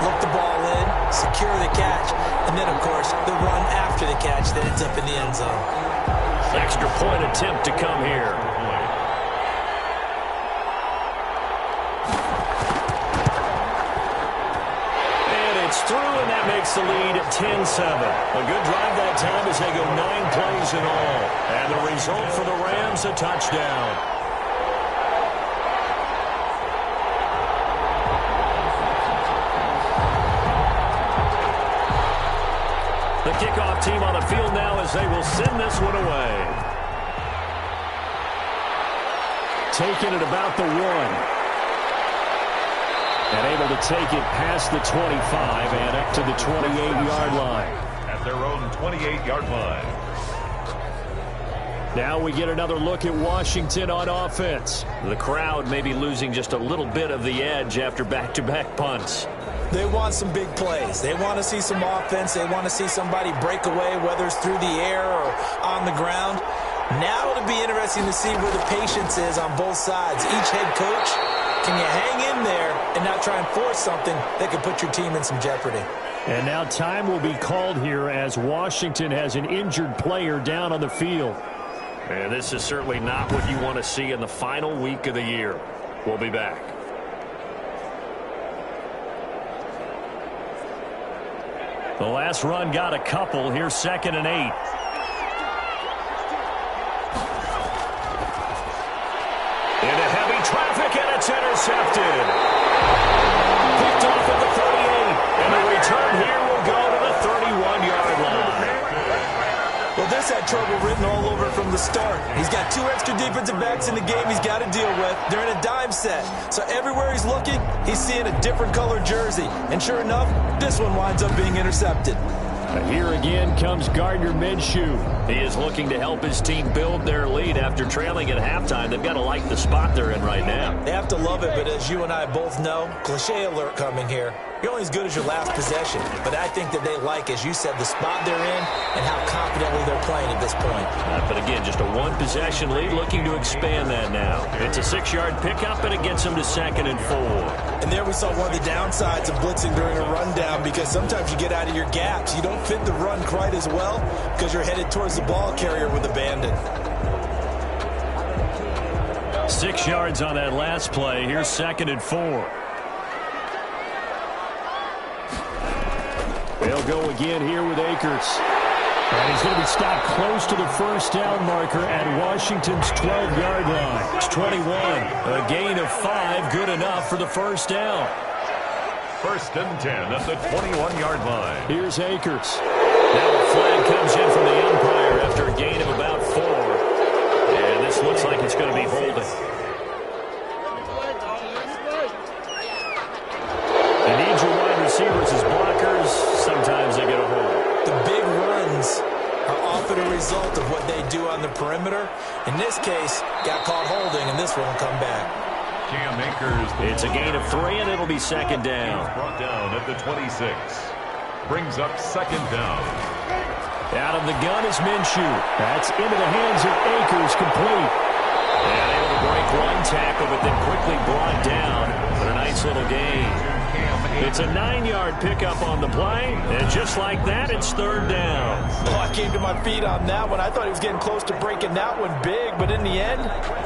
Look the ball in, secure the catch, and then, of course, the run after the catch that ends up in the end zone. Extra point attempt to come here. And it's through, and that makes the lead 10-7. A good drive that time as they go 9 plays in all. And the result for the Rams, a touchdown. The kickoff team on the field now as they will send this one away. Taking it about the 1. And able to take it past the 25 and up to the 28-yard line. At their own 28-yard line. Now we get another look at Washington on offense. The crowd may be losing just a little bit of the edge after back-to-back punts. They want some big plays. They want to see some offense. They want to see somebody break away, whether it's through the air or on the ground. Now it'll be interesting to see where the patience is on both sides. Each head coach, can you hang in there and not try and force something that could put your team in some jeopardy? And now time will be called here as Washington has an injured player down on the field. And this is certainly not what you want to see in the final week of the year. We'll be back. The last run got a couple. Here's 2nd and 8. Into heavy traffic, and it's intercepted. Picked off at the 38. And the return here will go to the 31-yard line. Well, this had trouble written all over from the start. He's got 2 extra defensive backs in the game he's got to deal with. They're in a dime set. So everywhere he's looking, he's seeing a different color jersey. And sure enough, this one winds up being intercepted. Here again comes Gardner Minshew. He is looking to help his team build their lead after trailing at halftime. They've got to like the spot they're in right now. They have to love it, but as you and I both know, cliche alert coming here. You're only as good as your last possession. But I think that they like, as you said, the spot they're in and how confidently they're playing at this point. But again, just a 1-possession lead, looking to expand that now. It's a 6-yard pickup, and it gets them to 2nd and 4. And there we saw one of the downsides of blitzing during a rundown, because sometimes you get out of your gaps. You don't fit the run quite as well because you're headed towards the ball carrier with abandon. 6 yards on that last play. Here's 2nd and 4. They'll go again here with Akers. And he's going to be stopped close to the first down marker at Washington's 12-yard line. It's 21. A gain of 5, good enough for the first down. First and 10 at the 21-yard line. Here's Akers. Now a flag comes in from the umpire after a gain of about 4. And this looks like it's going to be holding. You need your wide receivers as blockers. Sometimes they get a hold. The big runs are often a result of what they do on the perimeter. In this case, got caught holding, and this one will come back. Cam Akers. It's a gain of 3, and it'll be second down. Brought down at the 26. Brings up second down. Out of the gun is Minshew. That's into the hands of Akers, complete. And able to break one tackle, but then quickly brought down. But a nice little gain. It's a 9-yard pickup on the play, and just like that, it's third down. Oh, I came to my feet on that one. I thought he was getting close to breaking that one big, but in the end,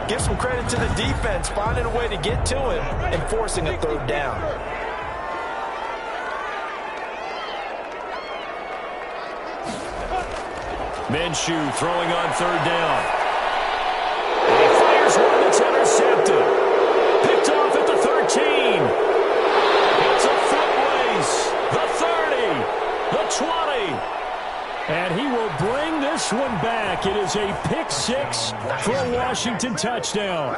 give some credit to the defense, finding a way to get to him and forcing a third down. Minshew throwing on third down. And he fires one that's intercepted. Picked off at the 13. It's a foot race. The 30. The 20. And he will bring this one back. It is a pick 6 for a Washington touchdown.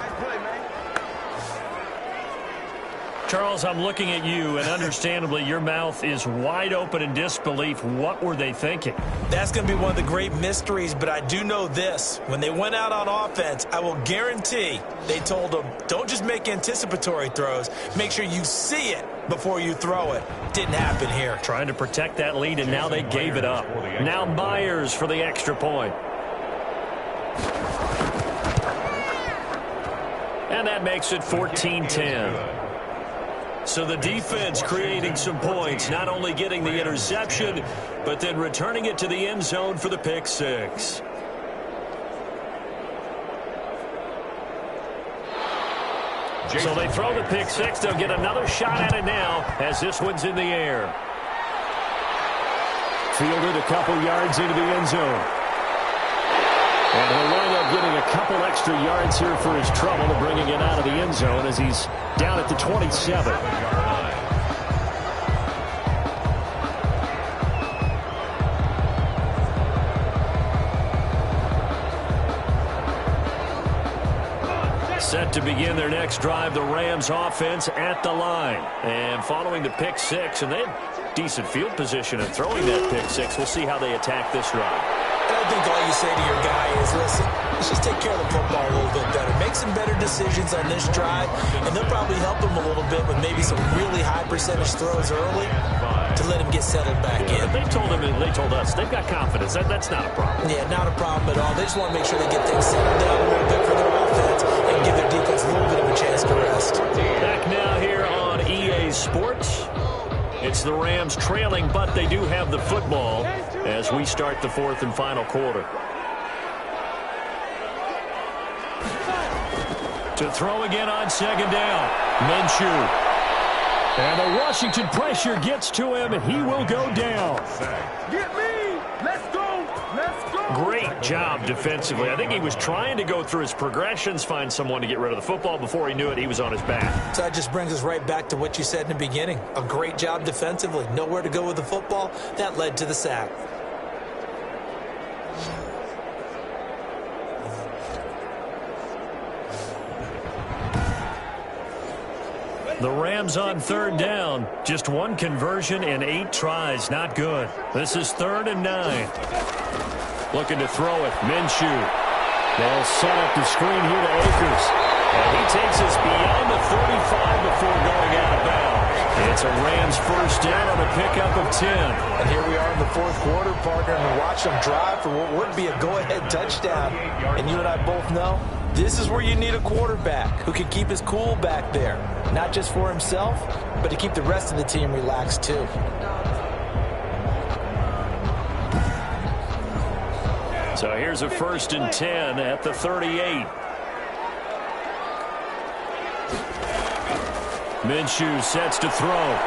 Charles, I'm looking at you, and understandably, your mouth is wide open in disbelief. What were they thinking? That's going to be one of the great mysteries, but I do know this. When they went out on offense, I will guarantee they told them, don't just make anticipatory throws. Make sure you see it before you throw it. Didn't happen here. Trying to protect that lead, and now they gave it up. Now Myers for the extra point. And that makes it 14-10. So the defense creating some points, not only getting the interception, but then returning it to the end zone for the pick 6. So they throw the pick 6. They'll get another shot at it now as this one's in the air. Fielded a couple yards into the end zone. And he'll wind up getting a couple extra yards here for his trouble to bringing it out of the end zone as he's down at the 27. Set to begin their next drive, the Rams offense at the line. And following the pick 6, and they had decent field position and throwing that pick 6. We'll see how they attack this drive. I think all you say to your guy is, listen, let's just take care of the football a little bit better. Make some better decisions on this drive, and they'll probably help him a little bit with maybe some really high percentage throws early to let him get settled back in. They told him, and they told us, they've got confidence. That's not a problem. Yeah, not a problem at all. They just want to make sure they get things settled down a little bit for their offense and give their defense a little bit of a chance to rest. Back now here on EA Sports. It's the Rams trailing, but they do have the football as we start the fourth and final quarter. To throw again on second down. Minshew. And the Washington pressure gets to him, and he will go down. Get me! Let's go! Let's go! Great job defensively. I think he was trying to go through his progressions, find someone to get rid of the football. Before he knew it, he was on his back. So that just brings us right back to what you said in the beginning. A great job defensively. Nowhere to go with the football. That led to the sack. The Rams on third down. Just one conversion and 8 tries. Not good. This is 3rd and 9. Looking to throw it. Minshew. They'll set up the screen here to Akers. And he takes us beyond the 35 before going out of bounds. It's a Rams first down on a pickup of 10. And here we are in the fourth quarter, partner, and watch them drive for what would be a go-ahead touchdown. And you and I both know this is where you need a quarterback who can keep his cool back there. Not just for himself, but to keep the rest of the team relaxed too. So here's a 1st and 10 at the 38. Minshew sets to throw.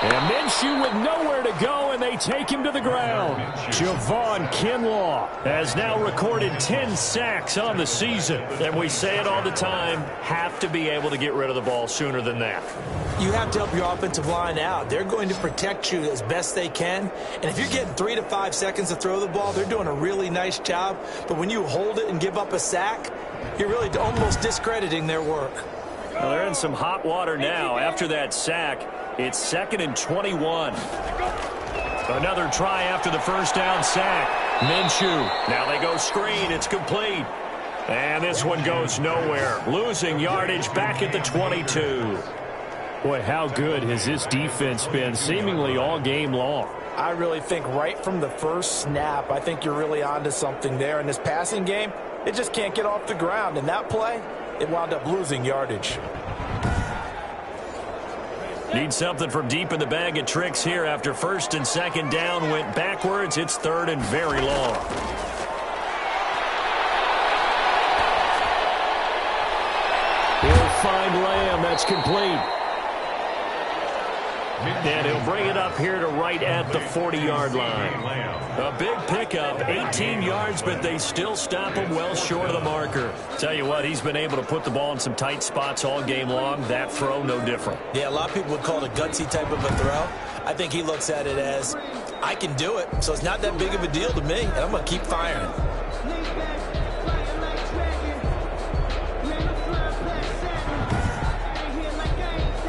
And Minshew with nowhere to go, and they take him to the ground. Javon Kinlaw has now recorded 10 sacks on the season. And we say it all the time, have to be able to get rid of the ball sooner than that. You have to help your offensive line out. They're going to protect you as best they can. And if you're getting 3 to 5 seconds to throw the ball, they're doing a really nice job. But when you hold it and give up a sack, you're really almost discrediting their work. Well, they're in some hot water now. After that sack, it's 2nd and 21. Another try after the first down sack. Minshew. Now they go screen. It's complete. And this one goes nowhere. Losing yardage back at the 22. Boy, how good has this defense been seemingly all game long? I really think right from the first snap, I think you're really onto something there. In this passing game, it just can't get off the ground. In that play, it wound up losing yardage. Need something from deep in the bag of tricks here after 1st and 2nd down went backwards. It's 3rd and very long. He'll find Lamb. That's complete. And he'll bring it up here to right at the 40-yard line. A big pickup, 18 yards, but they still stop him well short of the marker. Tell you what, he's been able to put the ball in some tight spots all game long. That throw, no different. Yeah, a lot of people would call it a gutsy type of a throw. I think he looks at it as, I can do it, so it's not that big of a deal to me, and I'm going to keep firing.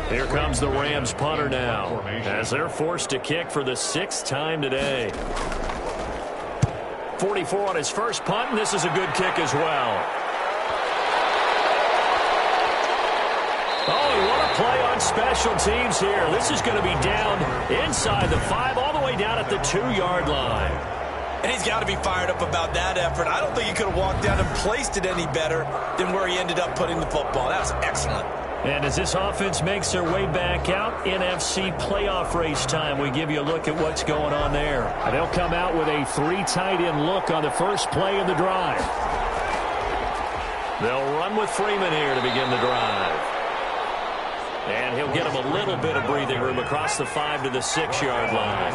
Here comes the Rams punter now, as they're forced to kick for the 6th time today. 44 on his first punt, and this is a good kick as well. Oh, what a play on special teams here. This is going to be down inside the 5, all the way down at the 2-yard line. And he's got to be fired up about that effort. I don't think he could have walked down and placed it any better than where he ended up putting the football. That was excellent. And as this offense makes their way back out, NFC playoff race time, we give you a look at what's going on there. And they'll come out with a 3 tight end look on the first play of the drive. They'll run with Freeman here to begin the drive. And he'll get him a little bit of breathing room across the 5 to the 6-yard line.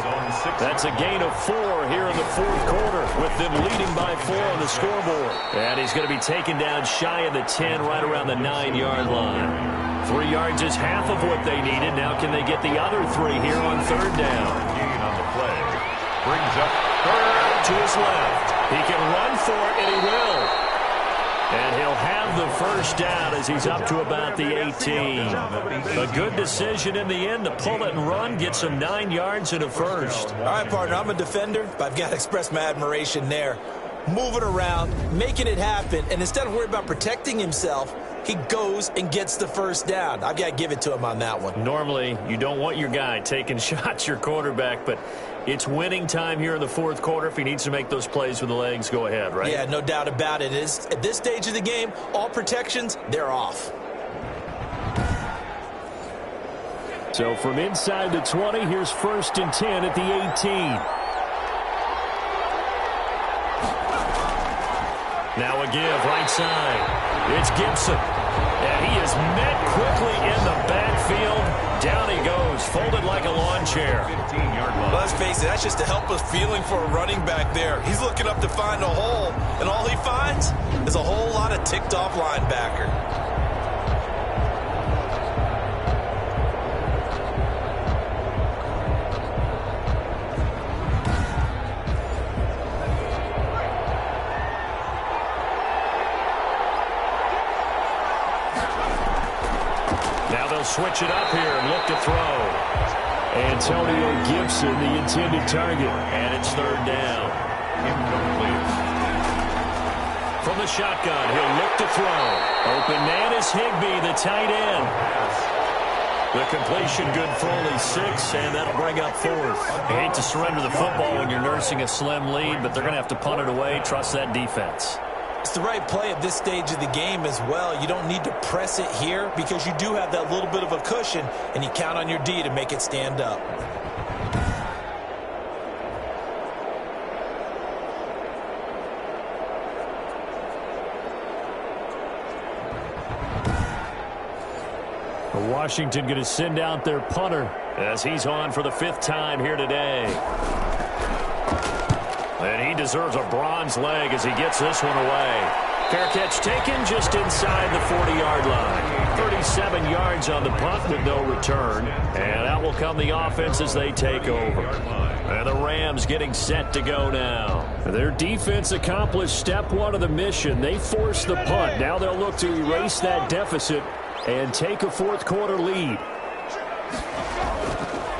That's a gain of 4 here in the 4th quarter, with them leading by 4 on the scoreboard. And he's going to be taken down shy of the 10, right around the 9-yard line. 3 yards is half of what they needed. Now can they get the other 3 here on 3rd down? Gain on the play. Brings up 3rd. To his left. He can run for it, and he will. And he'll have the first down as he's up to about the 18. A good decision in the end to pull it and run, get some 9 yards and a first. All right, partner, I'm a defender, but I've got to express my admiration there. Moving around, making it happen, and instead of worrying about protecting himself, he goes and gets the first down. I've got to give it to him on that one. Normally, you don't want your guy taking shots, your quarterback, but it's winning time here in the 4th quarter. If he needs to make those plays with the legs, go ahead, right? Yeah, no doubt about it. At this stage of the game, all protections, they're off. So from inside the 20, here's 1st and 10 at the 18. Now a give, right side. It's Gibson. And he is met quickly in the backfield. Down he goes, folded like a lawn chair. 15-yard line. Let's face it, that's just a helpless feeling for a running back there. He's looking up to find a hole, and all he finds is a whole lot of ticked-off linebacker. Switch it up here and look to throw. Antonio Gibson, the intended target. And it's 3rd down. Incomplete. From the shotgun, he'll look to throw. Open man is Higbee, the tight end. The completion good for only 6, and that'll bring up 4th. I hate to surrender the football when you're nursing a slim lead, but they're going to have to punt it away. Trust that defense. It's the right play at this stage of the game as well. You don't need to press it here because you do have that little bit of a cushion, and you count on your D to make it stand up. Washington going to send out their punter as he's on for the 5th time here today. And he deserves a bronze leg as he gets this one away. Fair catch taken just inside the 40-yard line. 37 yards on the punt with no return. And out will come the offense as they take over. And the Rams getting set to go now. Their defense accomplished step 1 of the mission. They forced the punt. Now they'll look to erase that deficit and take a 4th quarter lead.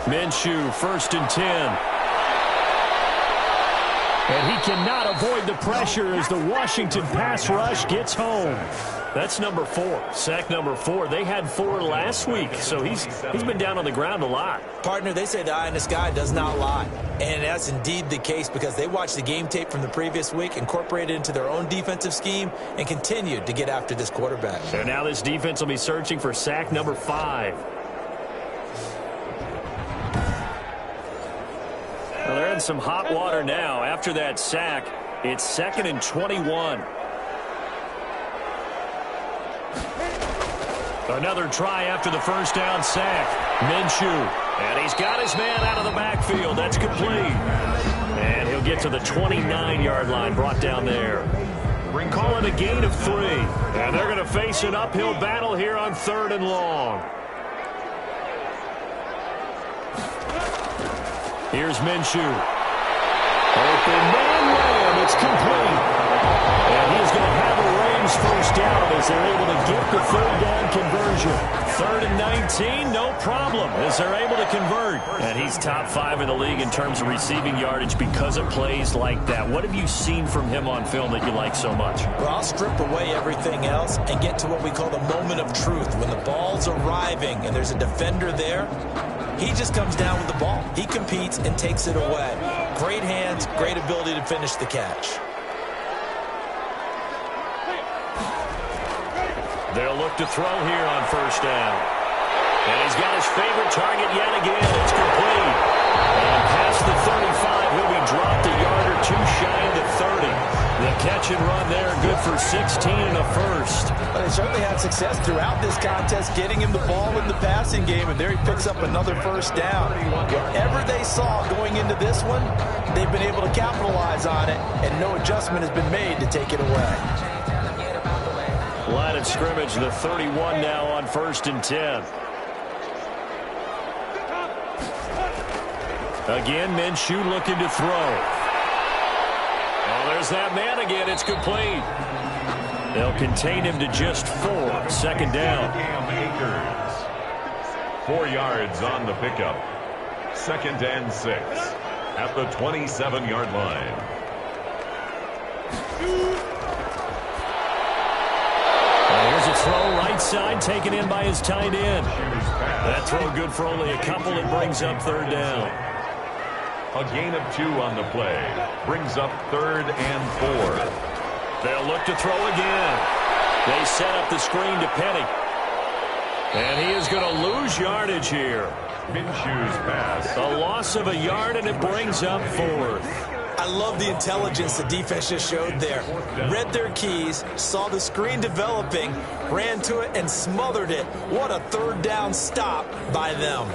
Minshew, 1st and 10. And he cannot avoid the pressure as the Washington pass rush gets home. That's number 4, sack number 4. They had 4 last week, so he's been down on the ground a lot. Partner, they say the eye in the sky does not lie. And that's indeed the case because they watched the game tape from the previous week, incorporated it into their own defensive scheme, and continued to get after this quarterback. So now this defense will be searching for sack number 5. Well, they're in some hot water now. After that sack, it's 2nd and 21. Another try after the 1st down sack. Minshew. And he's got his man out of the backfield. That's complete. And he'll get to the 29-yard line, brought down there. Call it a gain of 3. And they're going to face an uphill battle here on 3rd and long. Here's Minshew. Open man Lamb. It's complete. And he's going to have a Rams 1st down as they're able to get the 3rd down conversion. 3rd and 19, no problem as they're able to convert. And he's top 5 in the league in terms of receiving yardage because of plays like that. What have you seen from him on film that you like so much? Well, I'll strip away everything else and get to what we call the moment of truth. When the ball's arriving and there's a defender there, he just comes down with the ball. He competes and takes it away. Great hands, great ability to finish the catch. They'll look to throw here on 1st down. And he's got his favorite target yet again. It's complete. And past the 35, he'll be dropped a yard or 2 shy of the 30. The catch and run there, good for 16 and a 1st. Well, they certainly had success throughout this contest, getting him the ball in the passing game, and there he picks up another 1st down. Whatever they saw going into this one, they've been able to capitalize on it, and no adjustment has been made to take it away. Line of scrimmage, the 31 now on 1st and 10. Again, Minshew looking to throw. Oh, there's that man again. It's complete. They'll contain him to just 4. 2nd down. 4 yards on the pickup. 2nd and 6 at the 27-yard line. Here's a throw right side taken in by his tight end. That throw good for only a couple. It brings up 3rd down. A gain of 2 on the play. Brings up 3rd and 4. They'll look to throw again. They set up the screen to Penny. And he is going to lose yardage here. Minshew's pass. A loss of a yard, and it brings up 4th. I love the intelligence the defense just showed there. Read their keys, saw the screen developing, ran to it, and smothered it. What a 3rd down stop by them.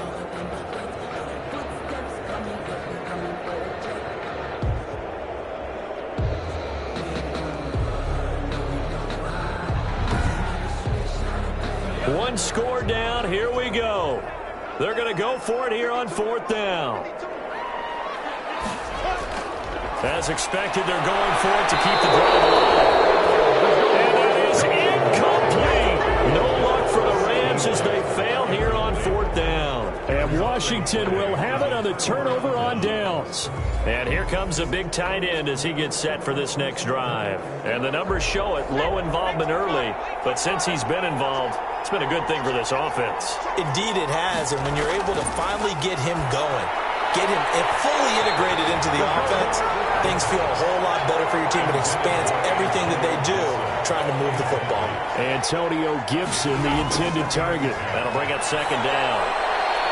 One score down. Here we go. They're going to go for it here on 4th down. As expected, they're going for it to keep the drive alive. And it is incomplete. No luck for the Rams as they fail here on 4th down. And Washington will have it on the turnover on downs. And here comes a big tight end as he gets set for this next drive. And the numbers show it. Low involvement early. But since he's been involved, it's been a good thing for this offense. Indeed it has. And when you're able to finally get him going, get him fully integrated into the offense, things feel a whole lot better for your team. It expands everything that they do trying to move the football. Antonio Gibson, the intended target. That'll bring up 2nd down.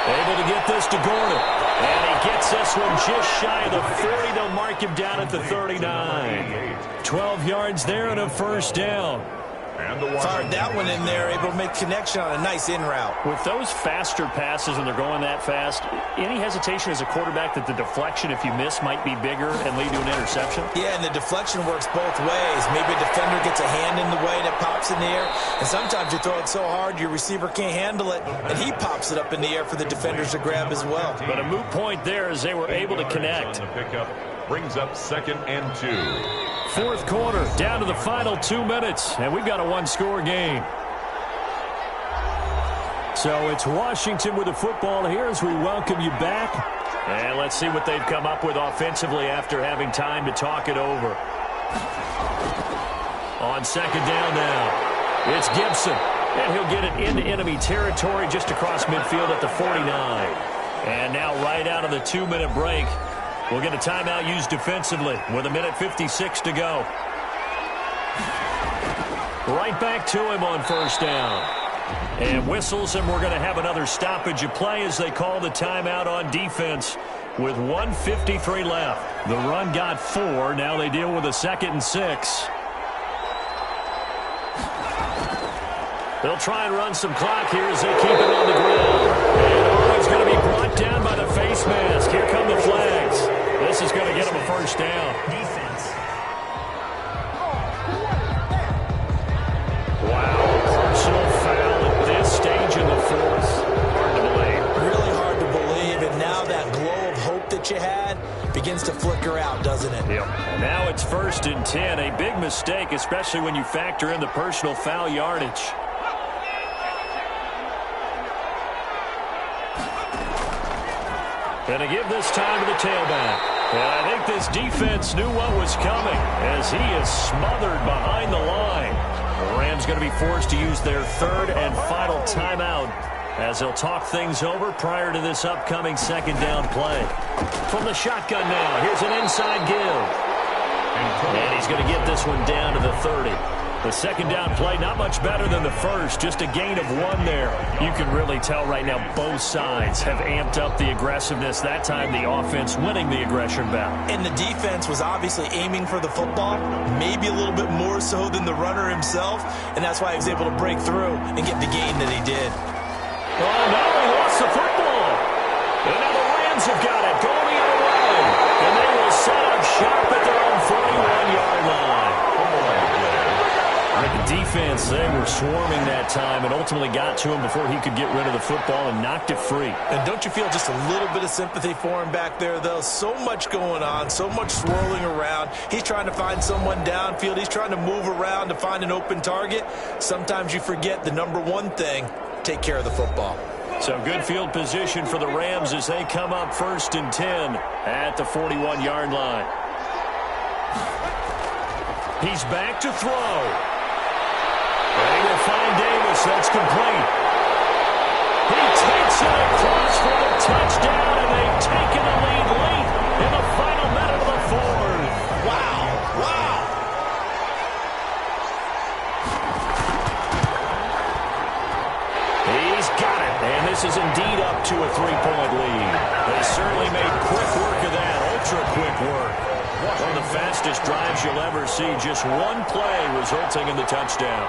Able to get this to Gordon. And he gets this one just shy of the 40. They'll mark him down at the 39. 12 yards there and a 1st down. Fired that one in there, able to make connection on a nice in route. With those faster passes when they're going that fast, any hesitation as a quarterback that the deflection, if you miss, might be bigger and lead to an interception? Yeah, and the deflection works both ways. Maybe a defender gets a hand in the way and it pops in the air. And sometimes you throw it so hard your receiver can't handle it, and he pops it up in the air for the defenders to grab as well. But a moot point there as they were able to connect. The pickup brings up 2nd and 2. Fourth quarter, down to the final 2 minutes, and we've got a one-score game. So it's Washington with the football here as we welcome you back. And let's see what they've come up with offensively after having time to talk it over. On 2nd down now, it's Gibson. And he'll get it into enemy territory just across midfield at the 49. And now right out of the 2-minute break, we'll get a timeout used defensively with 1:56 to go. Right back to him on 1st down. And whistles, and we're going to have another stoppage of play as they call the timeout on defense with 1:53 left. The run got 4. Now they deal with a 2nd and 6. They'll try and run some clock here as they keep it on the ground. And it's going to be brought down by the face mask. Here come the flags. This is going to get them a 1st down. Defense. Wow, personal foul at this stage in the 4th. Hard to believe. Really hard to believe, and now that glow of hope that you had begins to flicker out, doesn't it? Yep. And now it's 1st and 10. A big mistake, especially when you factor in the personal foul yardage. Going to give this time to the tailback. And I think this defense knew what was coming as he is smothered behind the line. The Rams going to be forced to use their 3rd and final timeout as they'll talk things over prior to this upcoming 2nd down play. From the shotgun now, here's an inside give. And he's going to get this one down to the 30. The 2nd down play, not much better than the 1st, just a gain of 1 there. You can really tell right now both sides have amped up the aggressiveness. That time the offense winning the aggression battle. And the defense was obviously aiming for the football, maybe a little bit more so than the runner himself, and that's why he was able to break through and get the gain that he did. Oh, no, he lost the football. And now the Rams have got it, going the other way. And they will set up shop at their own 41-yard line. The defense, they were swarming that time and ultimately got to him before he could get rid of the football and knocked it free. And don't you feel just a little bit of sympathy for him back there, though? So much going on, so much swirling around. He's trying to find someone downfield. He's trying to move around to find an open target. Sometimes you forget the number one thing, take care of the football. So good field position for the Rams as they come up 1st and 10 at the 41-yard line. He's back to throw. They will find Davis. That's complete. He takes it across for the touchdown, and they've taken the lead late in the final minute of the 4th. Wow. Wow. He's got it, and this is indeed up to a 3-point lead. They certainly made quick work of that, ultra-quick work. One of the fastest drives you'll ever see, just one play resulting in the touchdown.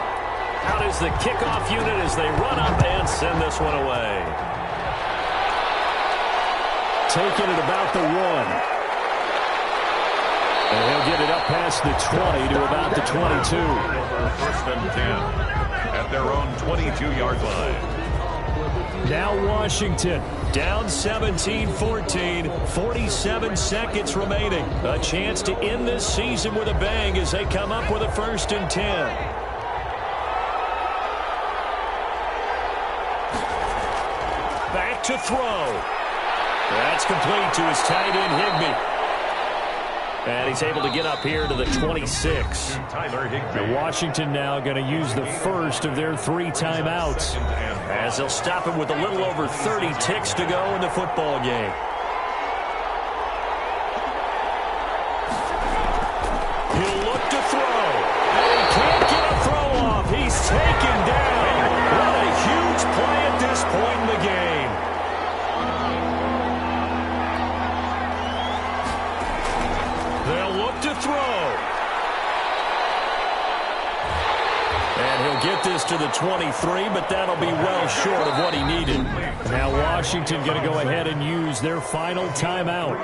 Out is the kickoff unit as they run up and send this one away. Taking it about the 1. And he'll get it up past the 20 to about the 22. 1st and 10 at their own 22-yard line. Now Washington down 17-14, 47 seconds remaining. A chance to end this season with a bang as they come up with a 1st and 10. Back to throw. That's complete to his tight end, Higbee. And he's able to get up here to the 26. And Washington now going to use the first of their 3 timeouts as they'll stop him with a little over 30 ticks to go in the football game. He'll look to throw. And he can't get a throw off. He's taken down. What a huge play at this point in the game. They'll look to throw. And this to the 23, but that'll be well short of what he needed. Now Washington going to go ahead and use their final timeout,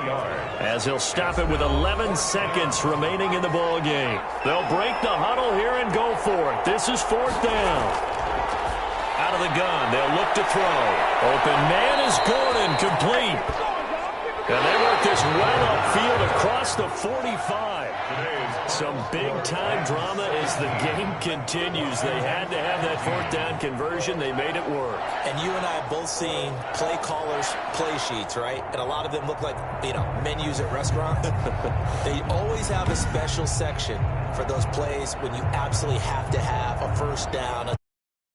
as he'll stop it with 11 seconds remaining in the ball game. They'll break the huddle here and go for it. This is 4th down. Out of the gun, they'll look to throw. Open man is Gordon, complete. And they work this well upfield across the 45. Some big-time drama as the game continues. They had to have that 4th down conversion. They made it work. And you and I have both seen play callers' play sheets, right? And a lot of them look like, menus at restaurants. They always have a special section for those plays when you absolutely have to have a 1st down.